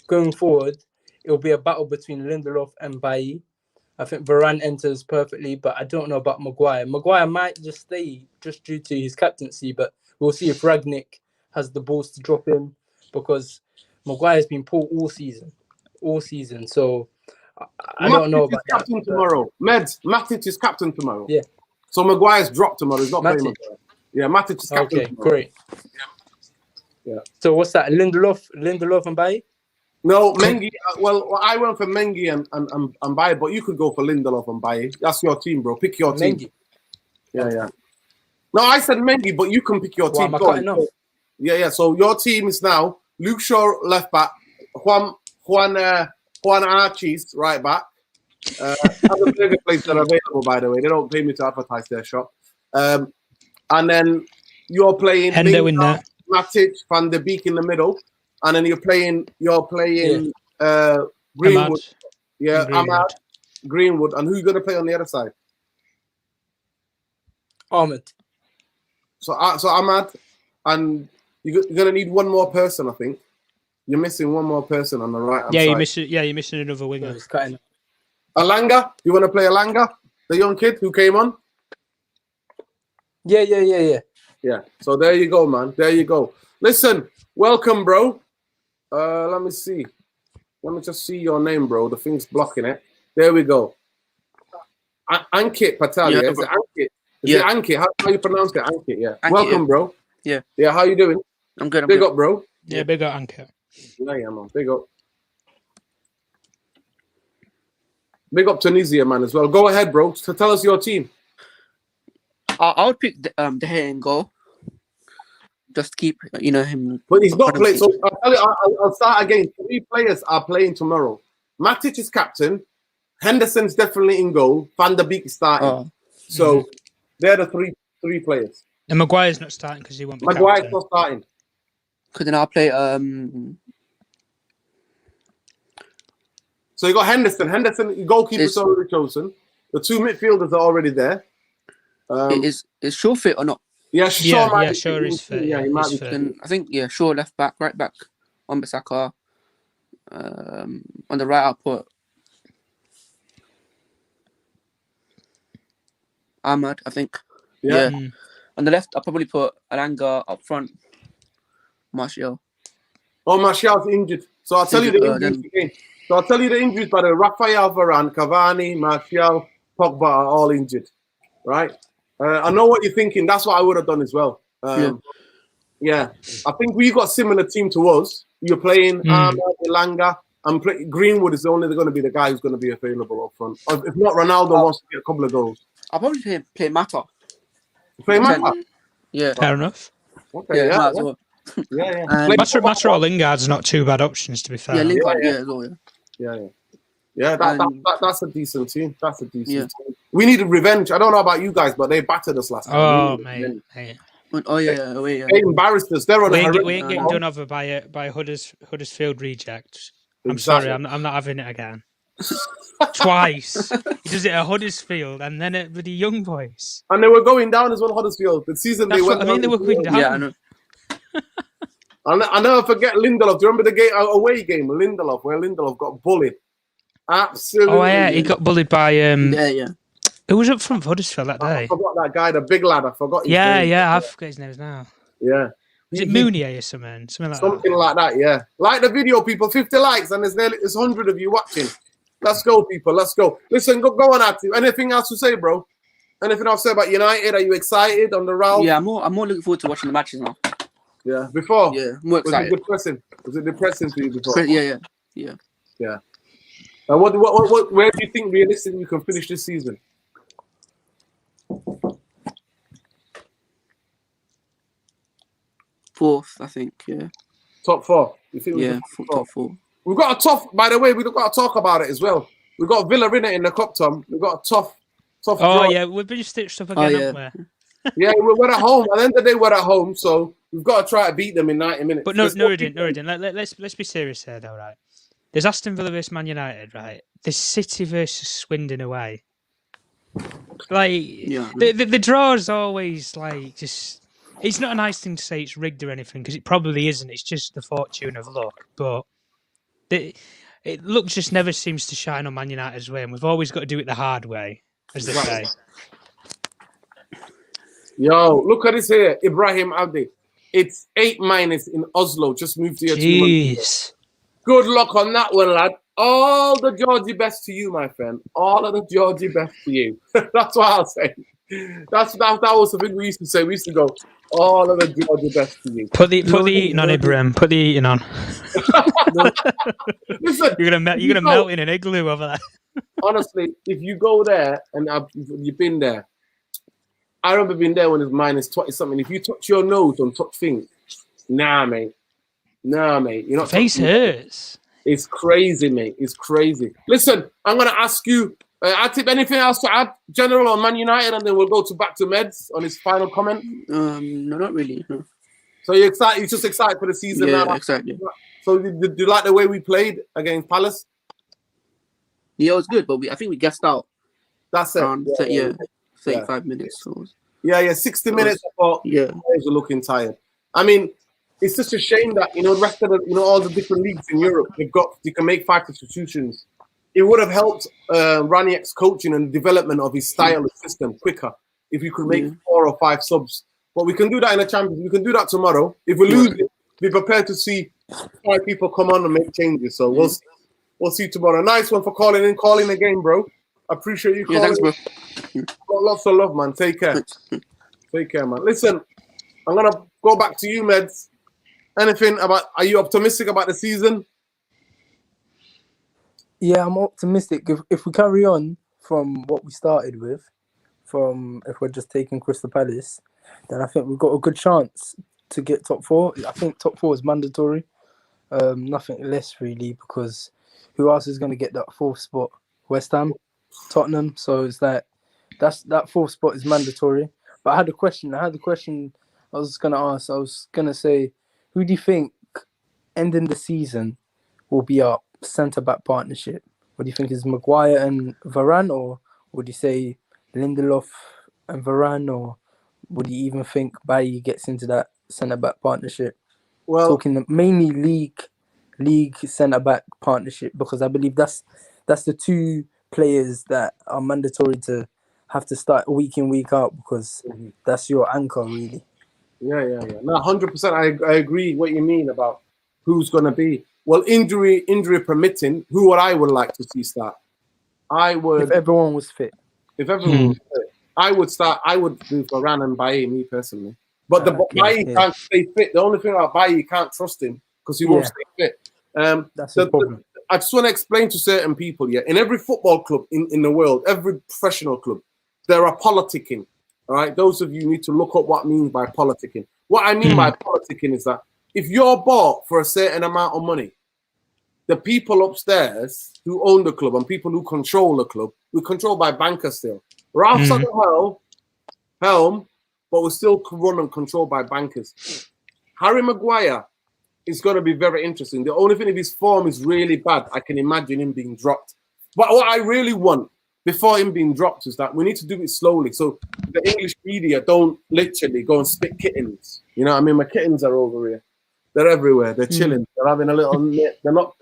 going forward, it'll be a battle between Lindelof and Bailly. I think Varane enters perfectly, but I don't know about Maguire. Maguire might just stay just due to his captaincy, but we'll see if Rangnick has the balls to drop him, because Maguire's been poor all season. So I don't know about that. Captain tomorrow. Matic is captain tomorrow. Yeah. So Maguire's dropped tomorrow. He's not playing Maguire. Yeah, Matic is captain tomorrow. Great. Yeah. So what's that? Lindelof and Bailly? No, Mengi. Well, I went for Mengi and Bailly, but you could go for Lindelof and Bailly. That's your team, bro. Pick your team. Mengi. Yeah. No, I said Mengi, but you can pick your team. Am I cutting off? Yeah. So your team is now Luke Shaw left back, Juan Archie's right back. Other burger places are available, by the way. They don't pay me to advertise their shop. And then you're playing Hendo in there. Matic, Van de Beek in the middle, and then you're playing Greenwood. Ahmad, Greenwood, and who's going to play on the other side? Ahmed. So Ahmad, and you're going to need one more person, I think. You're missing one more person on the right hand side. You're missing another winger. He's cutting. Alanga, you want to play Alanga, the young kid who came on? Yeah. So there you go, man. There you go. Listen, welcome, bro. Let me see. Let me just see your name, bro. The thing's blocking it. There we go. Ankit Patel. Yeah, is it Ankit? Is it Ankit? How you pronounce it? Ankit. Yeah. Ankit, welcome, bro. Yeah. Yeah. How you doing? I'm good. Big up, bro. Yeah, big up, Ankit. Yeah, man. Big up. Big up Tunisia, man, as well. Go ahead, bro. So tell us your team. I would pick De Gea in goal. Just keep, him. But he's not playing. So I'll tell you, I'll start again. 3 players are playing tomorrow. Matic is captain. Henderson's definitely in goal. Van der Beek is starting. So they're the three players. And Maguire's not starting because he won't be Maguire's captain. not starting. Could then I'll play So you got Henderson. Henderson, goalkeeper's already chosen. The 2 midfielders are already there. is Shaw fit or not? Yeah, Shaw Shaw is fit. Yeah, he might be fit. Then I think Shaw left back, right back, Wan-Bissaka. On the right, I'll put Ahmad, I think. Yeah. On the left, I'll probably put Alanga up front. Martial. Oh, Martial's injured. So I'll tell you the injuries again. So I'll tell you the injuries by the Rafael Varane, Cavani, Martial, Pogba are all injured. Right? I know what you're thinking. That's what I would have done as well. Yeah. I think we got a similar team to us. You're playing Ahmad, Alanga, and Greenwood is only going to be the guy who's going to be available up front. If not, Ronaldo wants to get a couple of goals. I'll probably play Mata. Play Mata? Yeah. Fair enough. Okay, might as well. Yeah. Mata or Lingard's not 2 bad options, to be fair. Yeah, Lingard, as well, Yeah, that's a decent team. That's a decent team. We needed revenge. I don't know about you guys, but they battered us last time. Oh, mate. They embarrassed us. They're on we ain't getting done over by Huddersfield reject. I'm sorry, I'm not having it again. Twice. He does it at Huddersfield and then at the Young Boys. And they were going down as well, Huddersfield. The season That's they went what I mean, they were going down. Yeah, I know. I'll never forget Lindelof. Do you remember the away game, Lindelof, where Lindelof got bullied? Absolutely. Oh, yeah, he got bullied by... Yeah. Who was up front for Huddersfield that day? I forgot that guy, the big lad. I forgot his name. Yeah, I forget his name now. Yeah. Was it Mounier or something? Something like that, yeah. Like the video, people. 50 likes, and there's 100 of you watching. Let's go, people. Let's go. Listen, go on, Atu. Anything else to say, bro? Anything else to say about United? Are you excited on the route? Yeah, I'm more looking forward to watching the matches now. Yeah, before? Yeah, more excited. Was it depressing for you before? Yeah. And where do you think realistically you can finish this season? Fourth, I think, yeah. Top 4? You think? Yeah, top 4. We've got a tough, by the way, we've got to talk about it as well. We've got Villa in the cup, Tom. We've got a tough draw. Yeah, we've been stitched up again, haven't we? Yeah, we're at home. At the end of the day, we're at home, so we've got to try to beat them in 90 minutes. But Nuruddin, let's be serious here, though, right? There's Aston Villa versus Man United, right? There's City versus Swindon away. The draw is always just. It's not a nice thing to say it's rigged or anything because it probably isn't. It's just the fortune of luck. But luck just never seems to shine on Man United's way, and we've always got to do it the hard way, as they say. Yo, look at this here, Ibrahim Abdi. It's 8- in Oslo. Just moved here 2 months ago. Good luck on that one, lad. All the Georgie best to you, my friend. All of the Georgie best to you. That's what I'll say. That was the thing we used to say. We used to go, all of the Georgie best to you. Put the eating on, Ibrahim. Put the eating on. Listen, you're gonna melt in an igloo over there. Honestly, if you go there and you've been there, I remember being there when it's -20 something. If you touch your nose on touch things, Nah, mate. You're not. Face hurts. It's crazy, mate. It's crazy. Listen, I'm gonna ask you. Atip, anything else to add, General, on Man United, and then we'll go back to Meds on his final comment. No, not really. No. So you're excited? You're just excited for the season now? Yeah, exactly. So do you like the way we played against Palace? Yeah, it was good, but I think we gassed out That's it. around 35 minutes. So. Yeah, 60 minutes. I thought players are looking tired. I mean, it's just a shame that the rest of all the different leagues in Europe, you can make 5 substitutions. It would have helped Rangnick's coaching and development of his style and system quicker if you could make 4 or 5 subs. But we can do that in the Champions. We can do that tomorrow. If we lose it, be prepared to see 5 people come on and make changes. So we'll see tomorrow. Nice one for calling the game, bro. I appreciate you calling. Yeah, thanks, bro. Lots of love, man. Take care. Take care, man. Listen, I'm going to go back to you, Meds. Are you optimistic about the season? Yeah, I'm optimistic. If we carry on from what we started with, if we're just taking Crystal Palace, then I think we've got a good chance to get top 4. I think top 4 is mandatory. Nothing less, really, because who else is going to get that 4th spot? West Ham, Tottenham. So it's like that 4th spot is mandatory. But I had a question I was going to ask. I was going to say, who do you think ending the season will be our centre-back partnership? What do you think, is Maguire and Varane, or would you say Lindelof and Varane, or would you even think Bailly gets into that centre-back partnership? Well, talking mainly league centre-back partnership, because I believe that's the 2 players that are mandatory to have to start week in, week out, because that's your anchor, really. Yeah. No, 100%. I agree what you mean about who's going to be. Well, injury permitting, who I would like to see start. If everyone was fit. If everyone was fit, I would do Varane and Bailly, me personally. But Bailly can't stay fit. The only thing about Bailly, you can't trust him because he won't stay fit. That's the problem. I just want to explain to certain people, in every football club in the world, every professional club, there are politicking. All right, those of you need to look up what I mean by politicking. What I mean by politicking is that if you're bought for a certain amount of money, the people upstairs who own the club and people who control the club, we're controlled by bankers still. Ralph's at the helm, but we're still run and controlled by bankers. Harry Maguire is going to be very interesting. The only thing, if his form is really bad, I can imagine him being dropped. But what I really want before him being dropped is that we need to do it slowly. So the English media don't literally go and spit kittens. You know what I mean? My kittens are over here. They're everywhere. They're chilling. They're having a little nip. They're not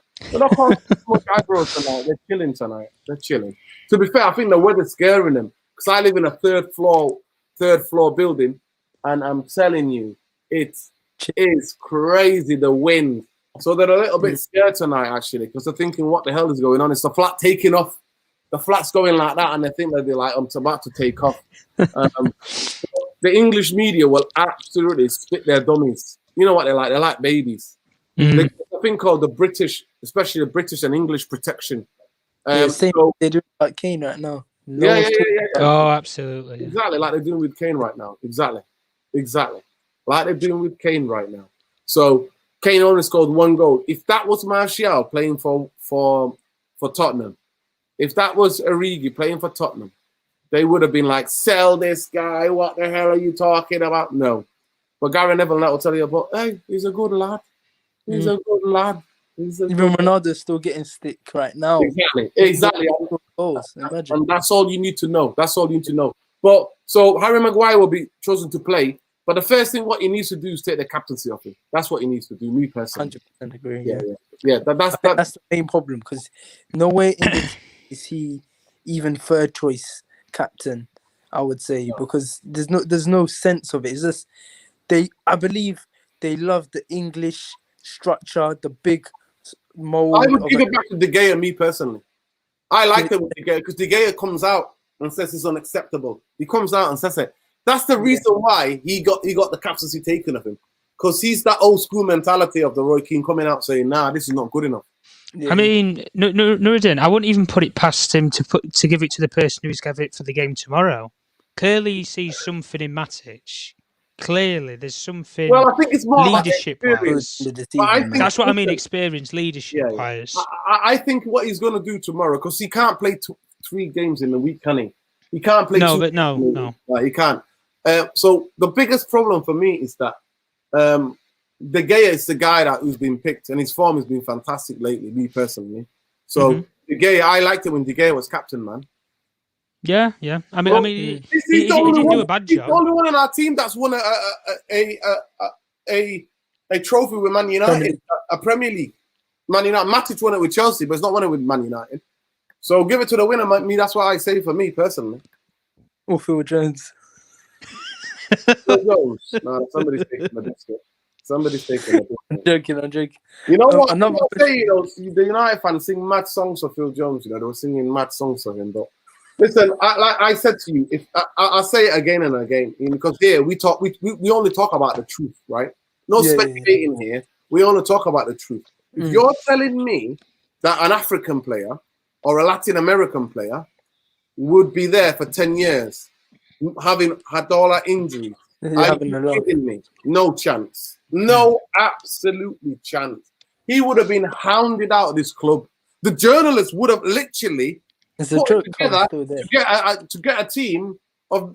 causing too much aggro tonight. They're chilling tonight. They're chilling. To be fair, I think the weather's scaring them. Because I live in a third floor building, and I'm telling you, it is crazy, the wind. So they're a little bit scared tonight, actually, because they're thinking, what the hell is going on? It's the flat taking off. The flat's going like that, and they think that they're like, I'm about to take off. The English media will absolutely spit their dummies. You know what they're like? They're like babies. There's a thing called the British, especially the British and English protection. They're doing like Kane right now. Yeah. Oh, absolutely. Exactly, like they're doing with Kane right now. Exactly. Like they're doing with Kane right now. So Kane only scored 1 goal. If that was Martial playing for Tottenham, if that was Origi playing for Tottenham, they would have been like, sell this guy. What the hell are you talking about? No. But Gary Neville will tell you about, hey, he's a good lad. He's a good lad. Even Ronaldo's still getting stick right now. Exactly. Goals, imagine. And that's all you need to know. But so Harry Maguire will be chosen to play. But the first thing what he needs to do is take the captaincy off him. That's what he needs to do, me personally. 100% agree. Yeah. That's the main problem, because nowhere in the is he even third choice captain, I would say, because there's no sense of it. It's just I believe they love the English structure, the big mold. I would give it back to De Gea, me personally. I like it with De Gea because De Gea comes out and says it's unacceptable. He comes out and says it. That's the reason why he got the captaincy taken of him, because he's that old school mentality of the Roy Keane coming out saying, "Nah, this is not good enough." Yeah. I mean, Nuruddin, I wouldn't even put it past him to give it to the person who's gave it for the game tomorrow. Clearly, he sees something in Matic clearly there's something Well, I think it's more about leadership experience. wise. But I think That's what I mean, experience, leadership Yeah, wise. I think what he's going to do tomorrow, because he can't play 3 games in a week, can he? He can't play No, 2 but games in a no. week. He can't. So the biggest problem for me is that De Gea is the guy who's been picked, and his form has been fantastic lately, me personally. So De Gea, I liked it when De Gea was captain, man. Yeah. I mean, he didn't do a bad He's job. the only one in our team that's won a trophy with Man United, a Premier League. Man United, Matic won it with Chelsea, but it's not won it with Man United. So give it to the winner, me. That's what I say for me personally. Or Phil Jones. Phil Jones. No, somebody's taking the biscuit. Somebody's taking the biscuit. I'm joking. You know what? Another The United fans sing mad songs for Phil Jones. They were singing mad songs for him. But listen, like I said to you, if I'll say it again and again, because here we talk, we only talk about the truth, right? No speculating here. We only talk about the truth. If you're telling me that an African player or a Latin American player would be there for 10 years, having had all that injuries, are you kidding me? No chance. No, absolutely chance. He would have been hounded out of this club. The journalists would have literally put it together to get a team of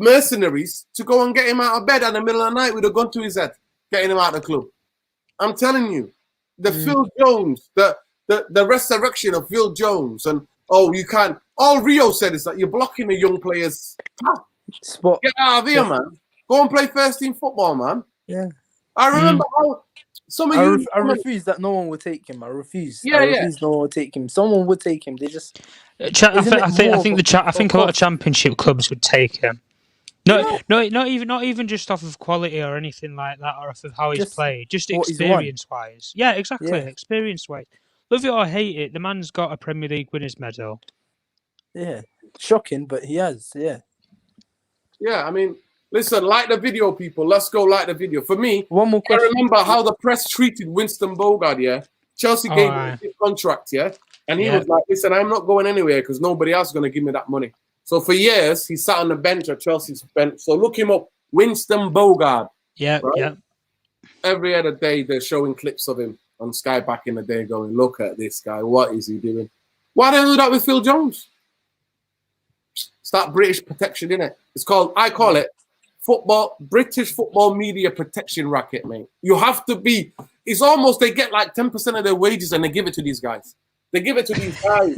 mercenaries to go and get him out of bed in the middle of the night with a gun to his head, getting him out of the club. I'm telling you, the Phil Jones, the resurrection of Phil Jones, and you can't. All Rio said is that you're blocking the young players' spot. Get out of here, man. Go and play first team football, man. Yeah. I remember how some of you. I refuse that no one would take him. I refuse. Yeah, I refuse no one would take him. Someone would take him. They just. I think a lot of championship clubs would take him. Not even just off of quality or anything like that, or off of how he's played, just experience wise. Yeah, exactly. Yeah. Experience wise. Love it or hate it, the man's got a Premier League winners medal. Yeah, shocking, but he has. Yeah. Yeah, I mean, listen, like the video, people. Let's go like the video. For me, one more question. I remember how the press treated Winston Bogarde. Yeah, Chelsea gave him his contract. Yeah, and he was like, "Listen, I'm not going anywhere because nobody else is going to give me that money." So for years, he sat on the bench at Chelsea's bench. So look him up, Winston Bogarde. Yeah, right? Yeah. Every other day, they're showing clips of him on Sky back in the day going, look at this guy. What is he doing? Why don't you do that with Phil Jones? It's that British protection, innit? I call it British football media protection racket, mate. You have to be, it's almost, they get like 10% of their wages and they give it to these guys. They give it to these guys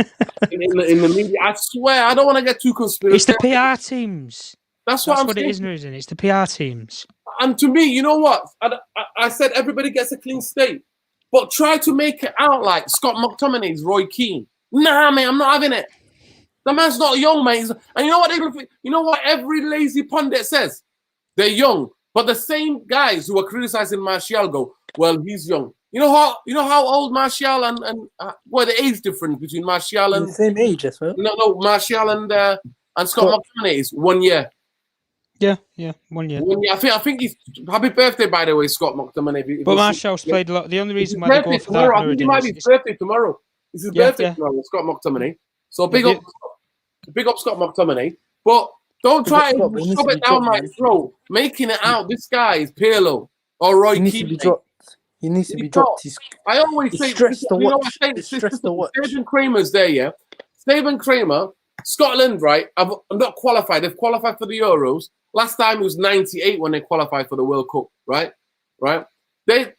in the media. I swear, I don't want to get too conspiracy. It's the PR teams. That's what it is, isn't it? It's the PR teams. And to me, you know what? I said everybody gets a clean slate. But try to make it out like Scott McTominay's Roy Keane. Nah, man, I'm not having it. The man's not young, man. And you know what every lazy pundit says? They're young. But the same guys who are criticizing Martial go, well, he's young. You know how old Martial and what the age difference between Martial and the same age as well? No, Martial and Scott McTominay is 1 year. Yeah, 1 year. 1 year. I think he's happy birthday, by the way, Scott McTominay. But Martial's played a lot. The only reason why they go for that, I think it might be his birthday tomorrow. It's his birthday tomorrow, Scott McTominay. So big up Scott McTominay. But don't try to shove it down my throat, making it out. This guy is Pirlo or Roy Keane. He needs to be dropped. I always say, Steven Kramer's there, yeah. Steven Kramer, Scotland, right? I'm not qualified. They've qualified for the Euros. Last time it was 98 when they qualified for the World Cup, right? They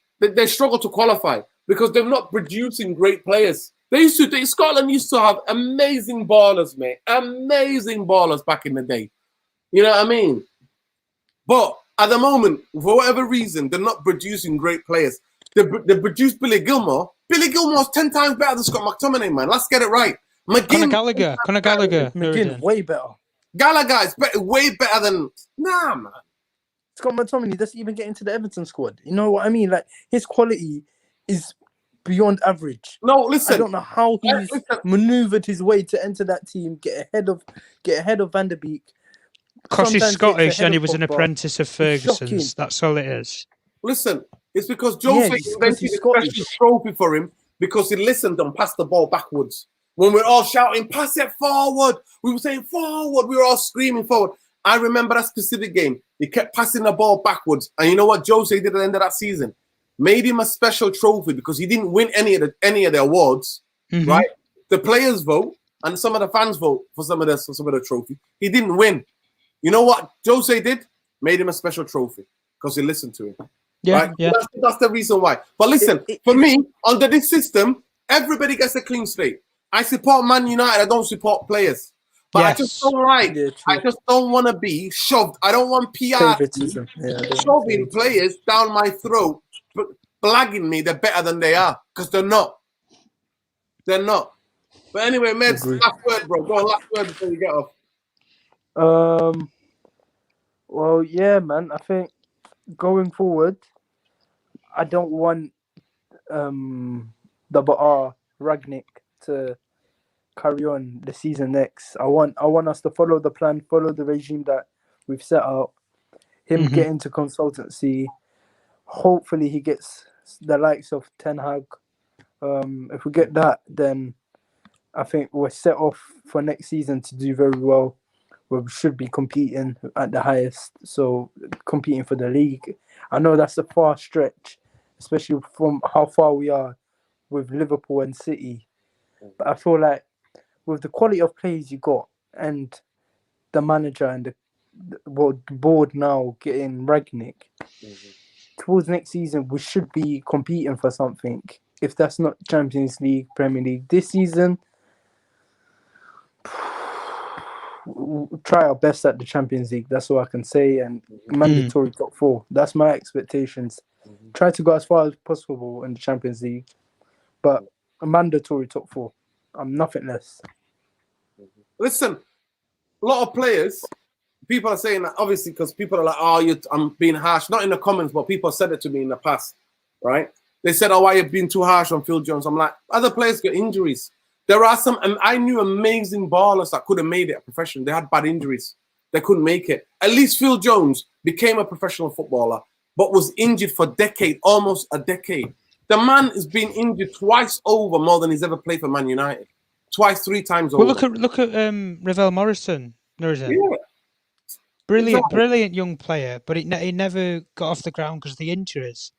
struggle to qualify because they're not producing great players. Scotland used to have amazing ballers, mate. Amazing ballers back in the day. You know what I mean? But at the moment, for whatever reason, they're not producing great players. They produced Billy Gilmore. Billy Gilmore's 10 times better than Scott McTominay, man. Let's get it right. Conor Gallagher. McGinn, way better. Gallagher is way better than... Nah, man. Scott McTominay doesn't even get into the Everton squad. You know what I mean? Like, his quality is beyond average. No, listen. I don't know how he's maneuvered his way to enter that team, get ahead of Van der Beek. Because he's Scottish and he was an apprentice of Ferguson's. That's all it is. Listen, it's because Joe invented a special trophy for him because he listened and passed the ball backwards. When we're all shouting, pass it forward, we were saying forward, we were all screaming forward. I remember that specific game. He kept passing the ball backwards. And you know what Jose did at the end of that season? Made him a special trophy because he didn't win any of the awards, right? The players vote and some of the fans vote for some of the trophy. He didn't win. You know what Jose did? Made him a special trophy because he listened to him. Yeah, right? yeah. That's the reason why. But listen, for me, under this system, everybody gets a clean slate. I support Man United. I don't support players. But I just don't like. Yeah, I just don't want to be shoved. I don't want PR favoritism. Yeah, shoving players down my throat, blagging me they're better than they are, because they're not. They're not. But anyway, Meds, last word, bro. Go on, last word before you get off. Well, yeah, man. I think going forward, I don't want Rangnick to carry on the season next. I want us to follow the plan, follow the regime that we've set out. Him get into consultancy. Hopefully, he gets the likes of Ten Hag. If we get that, then I think we're set off for next season to do very well. We should be competing at the highest, so competing for the league. I know that's a far stretch, especially from how far we are with Liverpool and City. But I feel like with the quality of players you got and the manager and the board now getting Rangnick, towards next season we should be competing for something. If that's not Champions League, Premier League this season, we'll try our best at the Champions League. That's all I can say. And mandatory top 4. That's my expectations. Try to go as far as possible in the Champions League, but a mandatory top 4. I'm nothing less. Listen, a lot of players, people are saying that obviously because people are like, oh, I'm being harsh. Not in the comments, but people said it to me in the past, right? They said, oh, why you've been too harsh on Phil Jones? I'm like, other players get injuries. There are some, and I knew amazing ballers that could have made it a profession. They had bad injuries. They couldn't make it. At least Phil Jones became a professional footballer, but was injured for almost a decade. The man has been injured twice over more than he's ever played for Man United. Twice, 3 times over. Well, look at Ravel Morrison. Yeah. Brilliant young player, but he never got off the ground because of the injuries.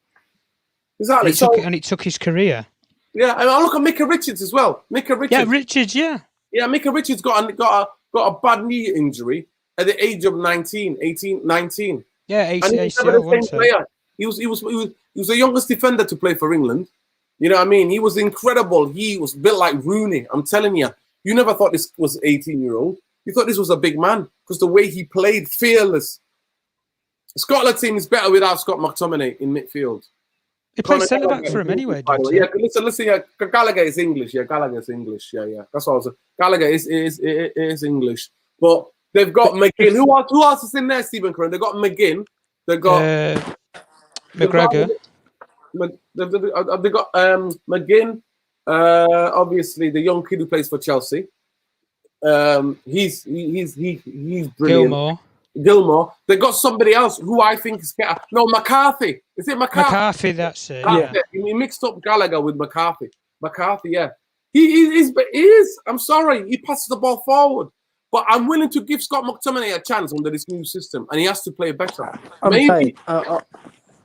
Exactly. And it took his career. Yeah, and I look at Micah Richards as well. Micah Richards. Yeah. Micah Richards got a bad knee injury at the age of 19. Yeah, and he was never the same player. He was the youngest defender to play for England. You know what I mean? He was incredible. He was built like Rooney. I'm telling you, you never thought this was an 18-year-old. You thought this was a big man because the way he played, fearless. Scotland team is better without Scott McTominay in midfield. He plays centre back for him anyway. Yeah, listen. Yeah, Gallagher is English. Yeah, Gallagher's English. Yeah. That's what I was saying. Gallagher is English. But they've got McGinn. Who else is in there, Stephen Curran? They've got McGinn. They've got McGregor. They've got McGinn. Obviously, the young kid who plays for Chelsea. He's brilliant. Gilmore. They got somebody else who I think is better. No, McCarthy. Is it McCarthy? McCarthy, that's it. Yeah. He mixed up Gallagher with McCarthy. McCarthy, yeah. He is. I'm sorry. He passes the ball forward. But I'm willing to give Scott McTominay a chance under this new system, and he has to play better. Tired.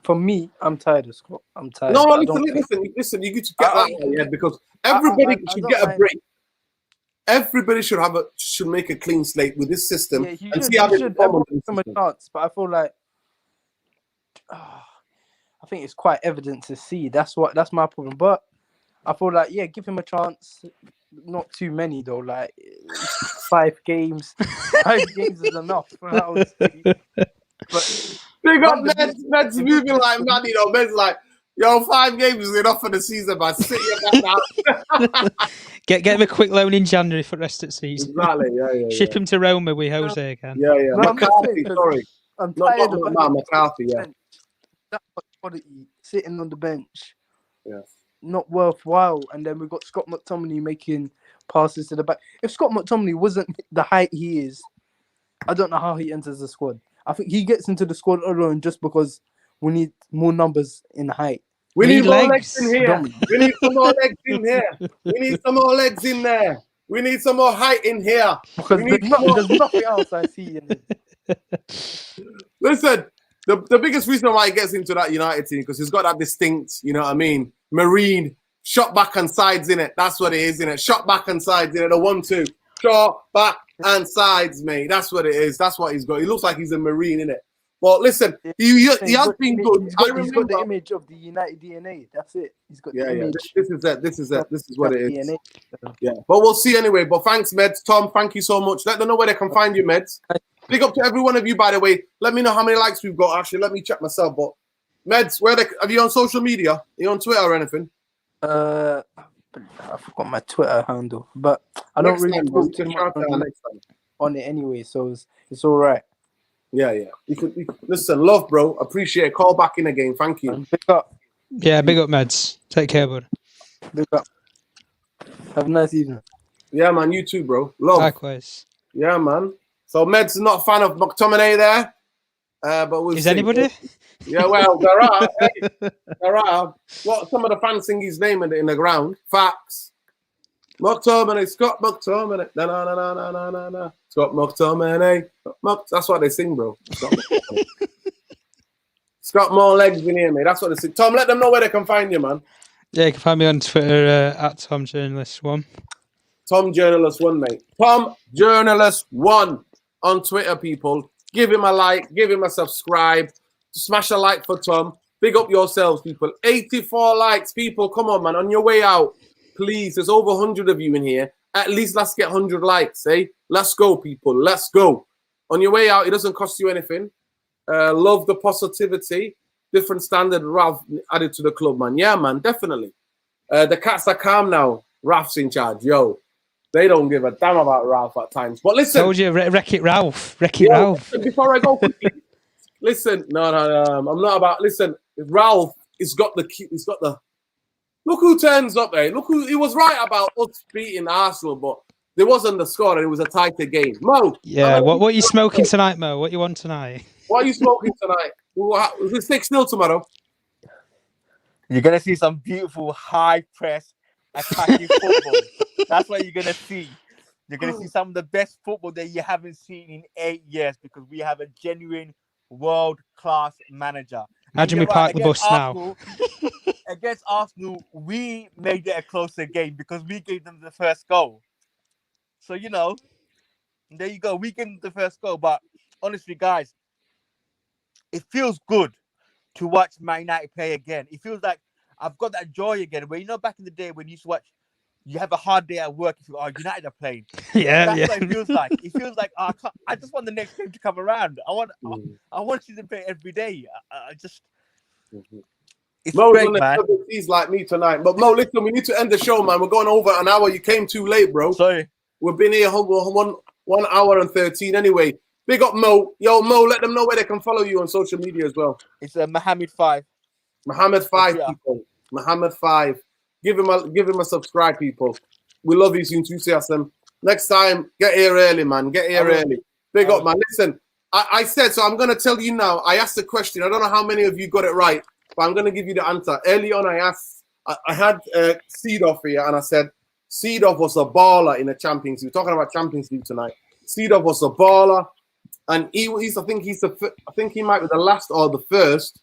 For me, I'm tired of Scott. I'm tired. No, listen. You get to get that out of your head because everybody should get a break. Everybody should make a clean slate with this system and see how they perform. But I feel like I think it's quite evident to see. That's my problem. But I feel like give him a chance. Not too many though. Like 5 games. 5 games is enough. But they got Meds moving like mad. You know, Meds like, yo, 5 games is enough for the season, but sit your back now. Get him a quick loan in January for the rest of the season. Exactly, yeah. Ship him to Roma with Jose again. Yeah. No, McCarthy, sorry. I'm tired of McCarthy, yeah. That much quality sitting on the bench. Yes. Not worthwhile. And then we've got Scott McTominay making passes to the back. If Scott McTominay wasn't the height he is, I don't know how he enters the squad. I think he gets into the squad alone just because we need more numbers in height. We need more legs in here. We need some more legs in here. We need some more legs in there. We need some more height in here. Because there's nothing else I see in it. Listen, the biggest reason why he gets into that United team because he's got that distinct, you know what I mean, marine shot back and sides in it. That's what it is in it. Shot back and sides in it. The 1-2. Shot back and sides, mate. That's what it is. That's what he's got. He looks like he's a marine in it. But listen, he has been good. He's got the image of the United DNA. That's it. He's got the image. This is it. This is what it is. DNA. Yeah, but we'll see anyway. But thanks, Meds. Tom, thank you so much. Let them know where they can find you, Meds. Big up to every one of you, by the way. Let me know how many likes we've got. Actually, let me check myself. But Meds, are you on social media? Are you on Twitter or anything? I forgot my Twitter handle, but I don't really talk too much on it anyway, so it's all right. Yeah. You could listen, love, bro. Appreciate it. Call back in again. Thank you. Big up. Yeah, big up, Meds. Take care, bud. Big up. Have a nice evening. Yeah, man. You too, bro. Love. Likewise. Yeah, man. So Meds is not a fan of McTominay there, but we'll is see. Anybody? Yeah, well, there are. There are. What some of the fans sing his name in the ground. Facts. McTominay, Scott McTominay. No. Scott McTominay. That's what they sing, bro. It's got more legs in here, mate. That's what they sing. Tom, let them know where they can find you, man. Yeah, you can find me on Twitter at TomJournalist1. Tom Journalist 1, mate. Tom Journalist 1 on Twitter, people. Give him a like. Give him a subscribe. Smash a like for Tom. Big up yourselves, people. 84 likes, people. Come on, man. On your way out, please. There's over 100 of you in here. At least let's get 100 likes, eh? Let's go, people. Let's go. On your way out, it doesn't cost you anything. Love the positivity. Different standard, Ralph added to the club, man. Yeah, man, definitely. The cats are calm now. Ralph's in charge. Yo, they don't give a damn about Ralph at times. But listen. Told you, Wreck-It Ralph. Wreck-It Ralph. Before I go quickly. Listen, no, I'm not about. Listen, Ralph has got the key. He's got the. Look who turns up there. Look who he was right about us beating Arsenal, but there wasn't the score and it was a tighter game. Mo. Yeah. What are you smoking tonight, Mo? What you want tonight? What are you smoking tonight? Is it 6-0 tomorrow? You're gonna see some beautiful high press attacking football. That's what you're gonna see. You're gonna see some of the best football that you haven't seen in 8 years because we have a genuine world-class manager. Imagine we park the bus now. Against Arsenal, we made it a closer game because we gave them the first goal. So, there you go. We gave them the first goal. But honestly, guys, it feels good to watch Man United play again. It feels like I've got that joy again. Where, back in the day when you used to watch, you have a hard day at work, you feel, United are playing. That's what it feels like. It feels like I just want the next game to come around. I want to see them play every day. It's Mo's great, on man. He's like me tonight. But Mo, listen, we need to end the show, man. We're going over an hour. You came too late, bro. Sorry. We've been here 1 hour and 13 anyway. Big up, Mo. Yo, Mo, let them know where they can follow you on social media as well. It's Mohammed 5. Mohammed 5, people. Mohammed 5. Give him a subscribe, people. We love you, enthusiasm. Next time, get here early, man. Get here early. Big up, man. Listen, I said, so I'm going to tell you now. I asked the question. I don't know how many of you got it right, but I'm going to give you the answer. Early on, I had Seedorf here, and I said, Seedorf was a baller in the Champions League. We're talking about Champions League tonight. Seedorf was a baller, and I think he might be the last or the first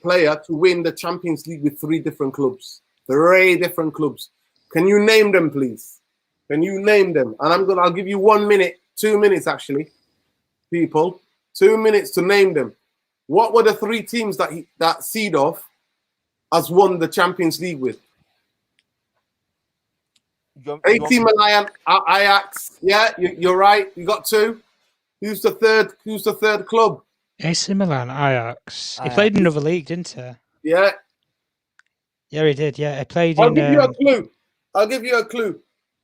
player to win the Champions League with 3 different clubs. 3 different clubs. Can you name them, please? Can you name them? And I'll give you 1 minute, 2 minutes actually, people. 2 minutes to name them. What were the 3 teams that Seedorf has won the Champions League with? AC Milan, Ajax. Yeah, you're right. You got 2. Who's the third club? AC Milan, Ajax. He played in another league, didn't he? Yeah. Yeah, he did. Yeah, he played I'll give you a clue.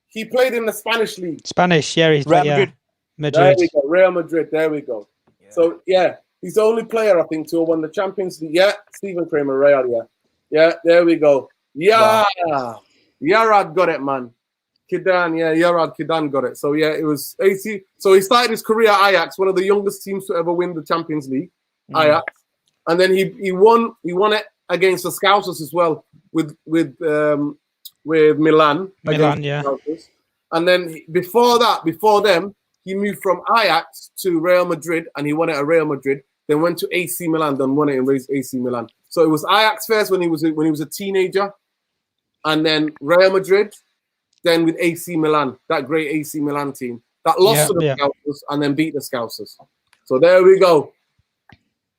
He played in the Spanish league. Spanish, yeah. He's Madrid. Madrid. There we go. Real Madrid. There we go. Yeah. So, yeah. He's the only player, I think, to have won the Champions League. Yeah. Stephen Kramer, Real, yeah. Yeah, there we go. Yeah. Wow. Yarad got it, man. Yarad Kidan got it. So, yeah, it was AC. So, he started his career at Ajax, one of the youngest teams to ever win the Champions League. Ajax. And then he won it against the Scousers as well with Milan. Milan, yeah. And then before them, he moved from Ajax to Real Madrid, and he won it at Real Madrid. Then went to AC Milan, then won it in AC Milan. So it was Ajax first when he was a teenager, and then Real Madrid, then with AC Milan, that great AC Milan team that lost to the Scousers and then beat the Scousers. So there we go.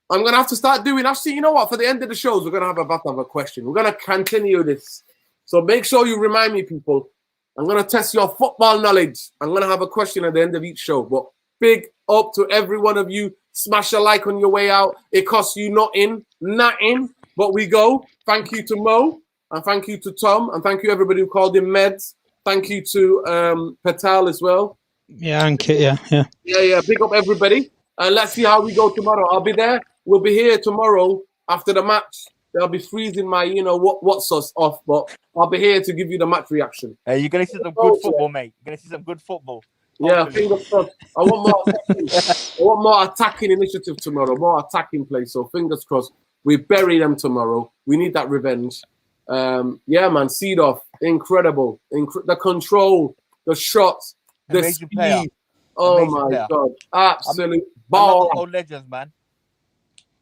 I'm gonna have to start doing. Actually, you know what? For the end of the shows, we're gonna have a question. We're gonna continue this. So make sure you remind me, people. I'm gonna test your football knowledge. I'm gonna have a question at the end of each show. But big up to every one of you. Smash a like on your way out. It costs you nothing, but we go. Thank you to Mo, and thank you to Tom, and thank you everybody who called in Meds. Thank you to Patel as well. Yeah, and Kit, yeah. Big up everybody, and let's see how we go tomorrow. I'll be there. We'll be here tomorrow after the match. They'll be freezing my, what's us off, but I'll be here to give you the match reaction. Hey, you're gonna see some good football, mate. You're gonna see some good football. Yeah, fingers crossed. I want more attacking initiative tomorrow, more attacking play. So fingers crossed. We bury them tomorrow. We need that revenge. Man, Seedorf, incredible. The control, the shots, the Amazing speed. Player. Oh Amazing my player. God, absolute I ball. love old legends, man.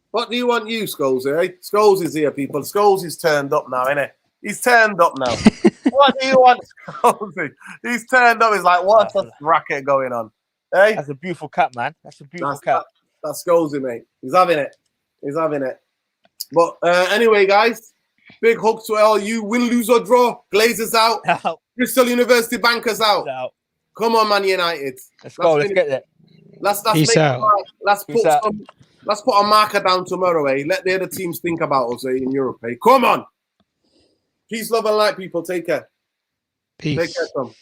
What do you want, Scholes? Eh? Scholes is here, people. Scholes is turned up now, innit? He's turned up now. What do you want, Scholes? He's turned up. He's like, what's the racket going on? Hey, That's a beautiful cap, man. That's a beautiful cap. That's Scholes, mate. He's having it. But anyway, guys, big hug to all you. Win, lose or draw. Glazers out. Bristol University Bankers out. Come on, Man United. Let's go. Let's get there. Let's put a marker down tomorrow, eh? Let the other teams think about us, in Europe, eh? Come on. Peace, love, and light, people. Take care. Peace. Take care, Tom.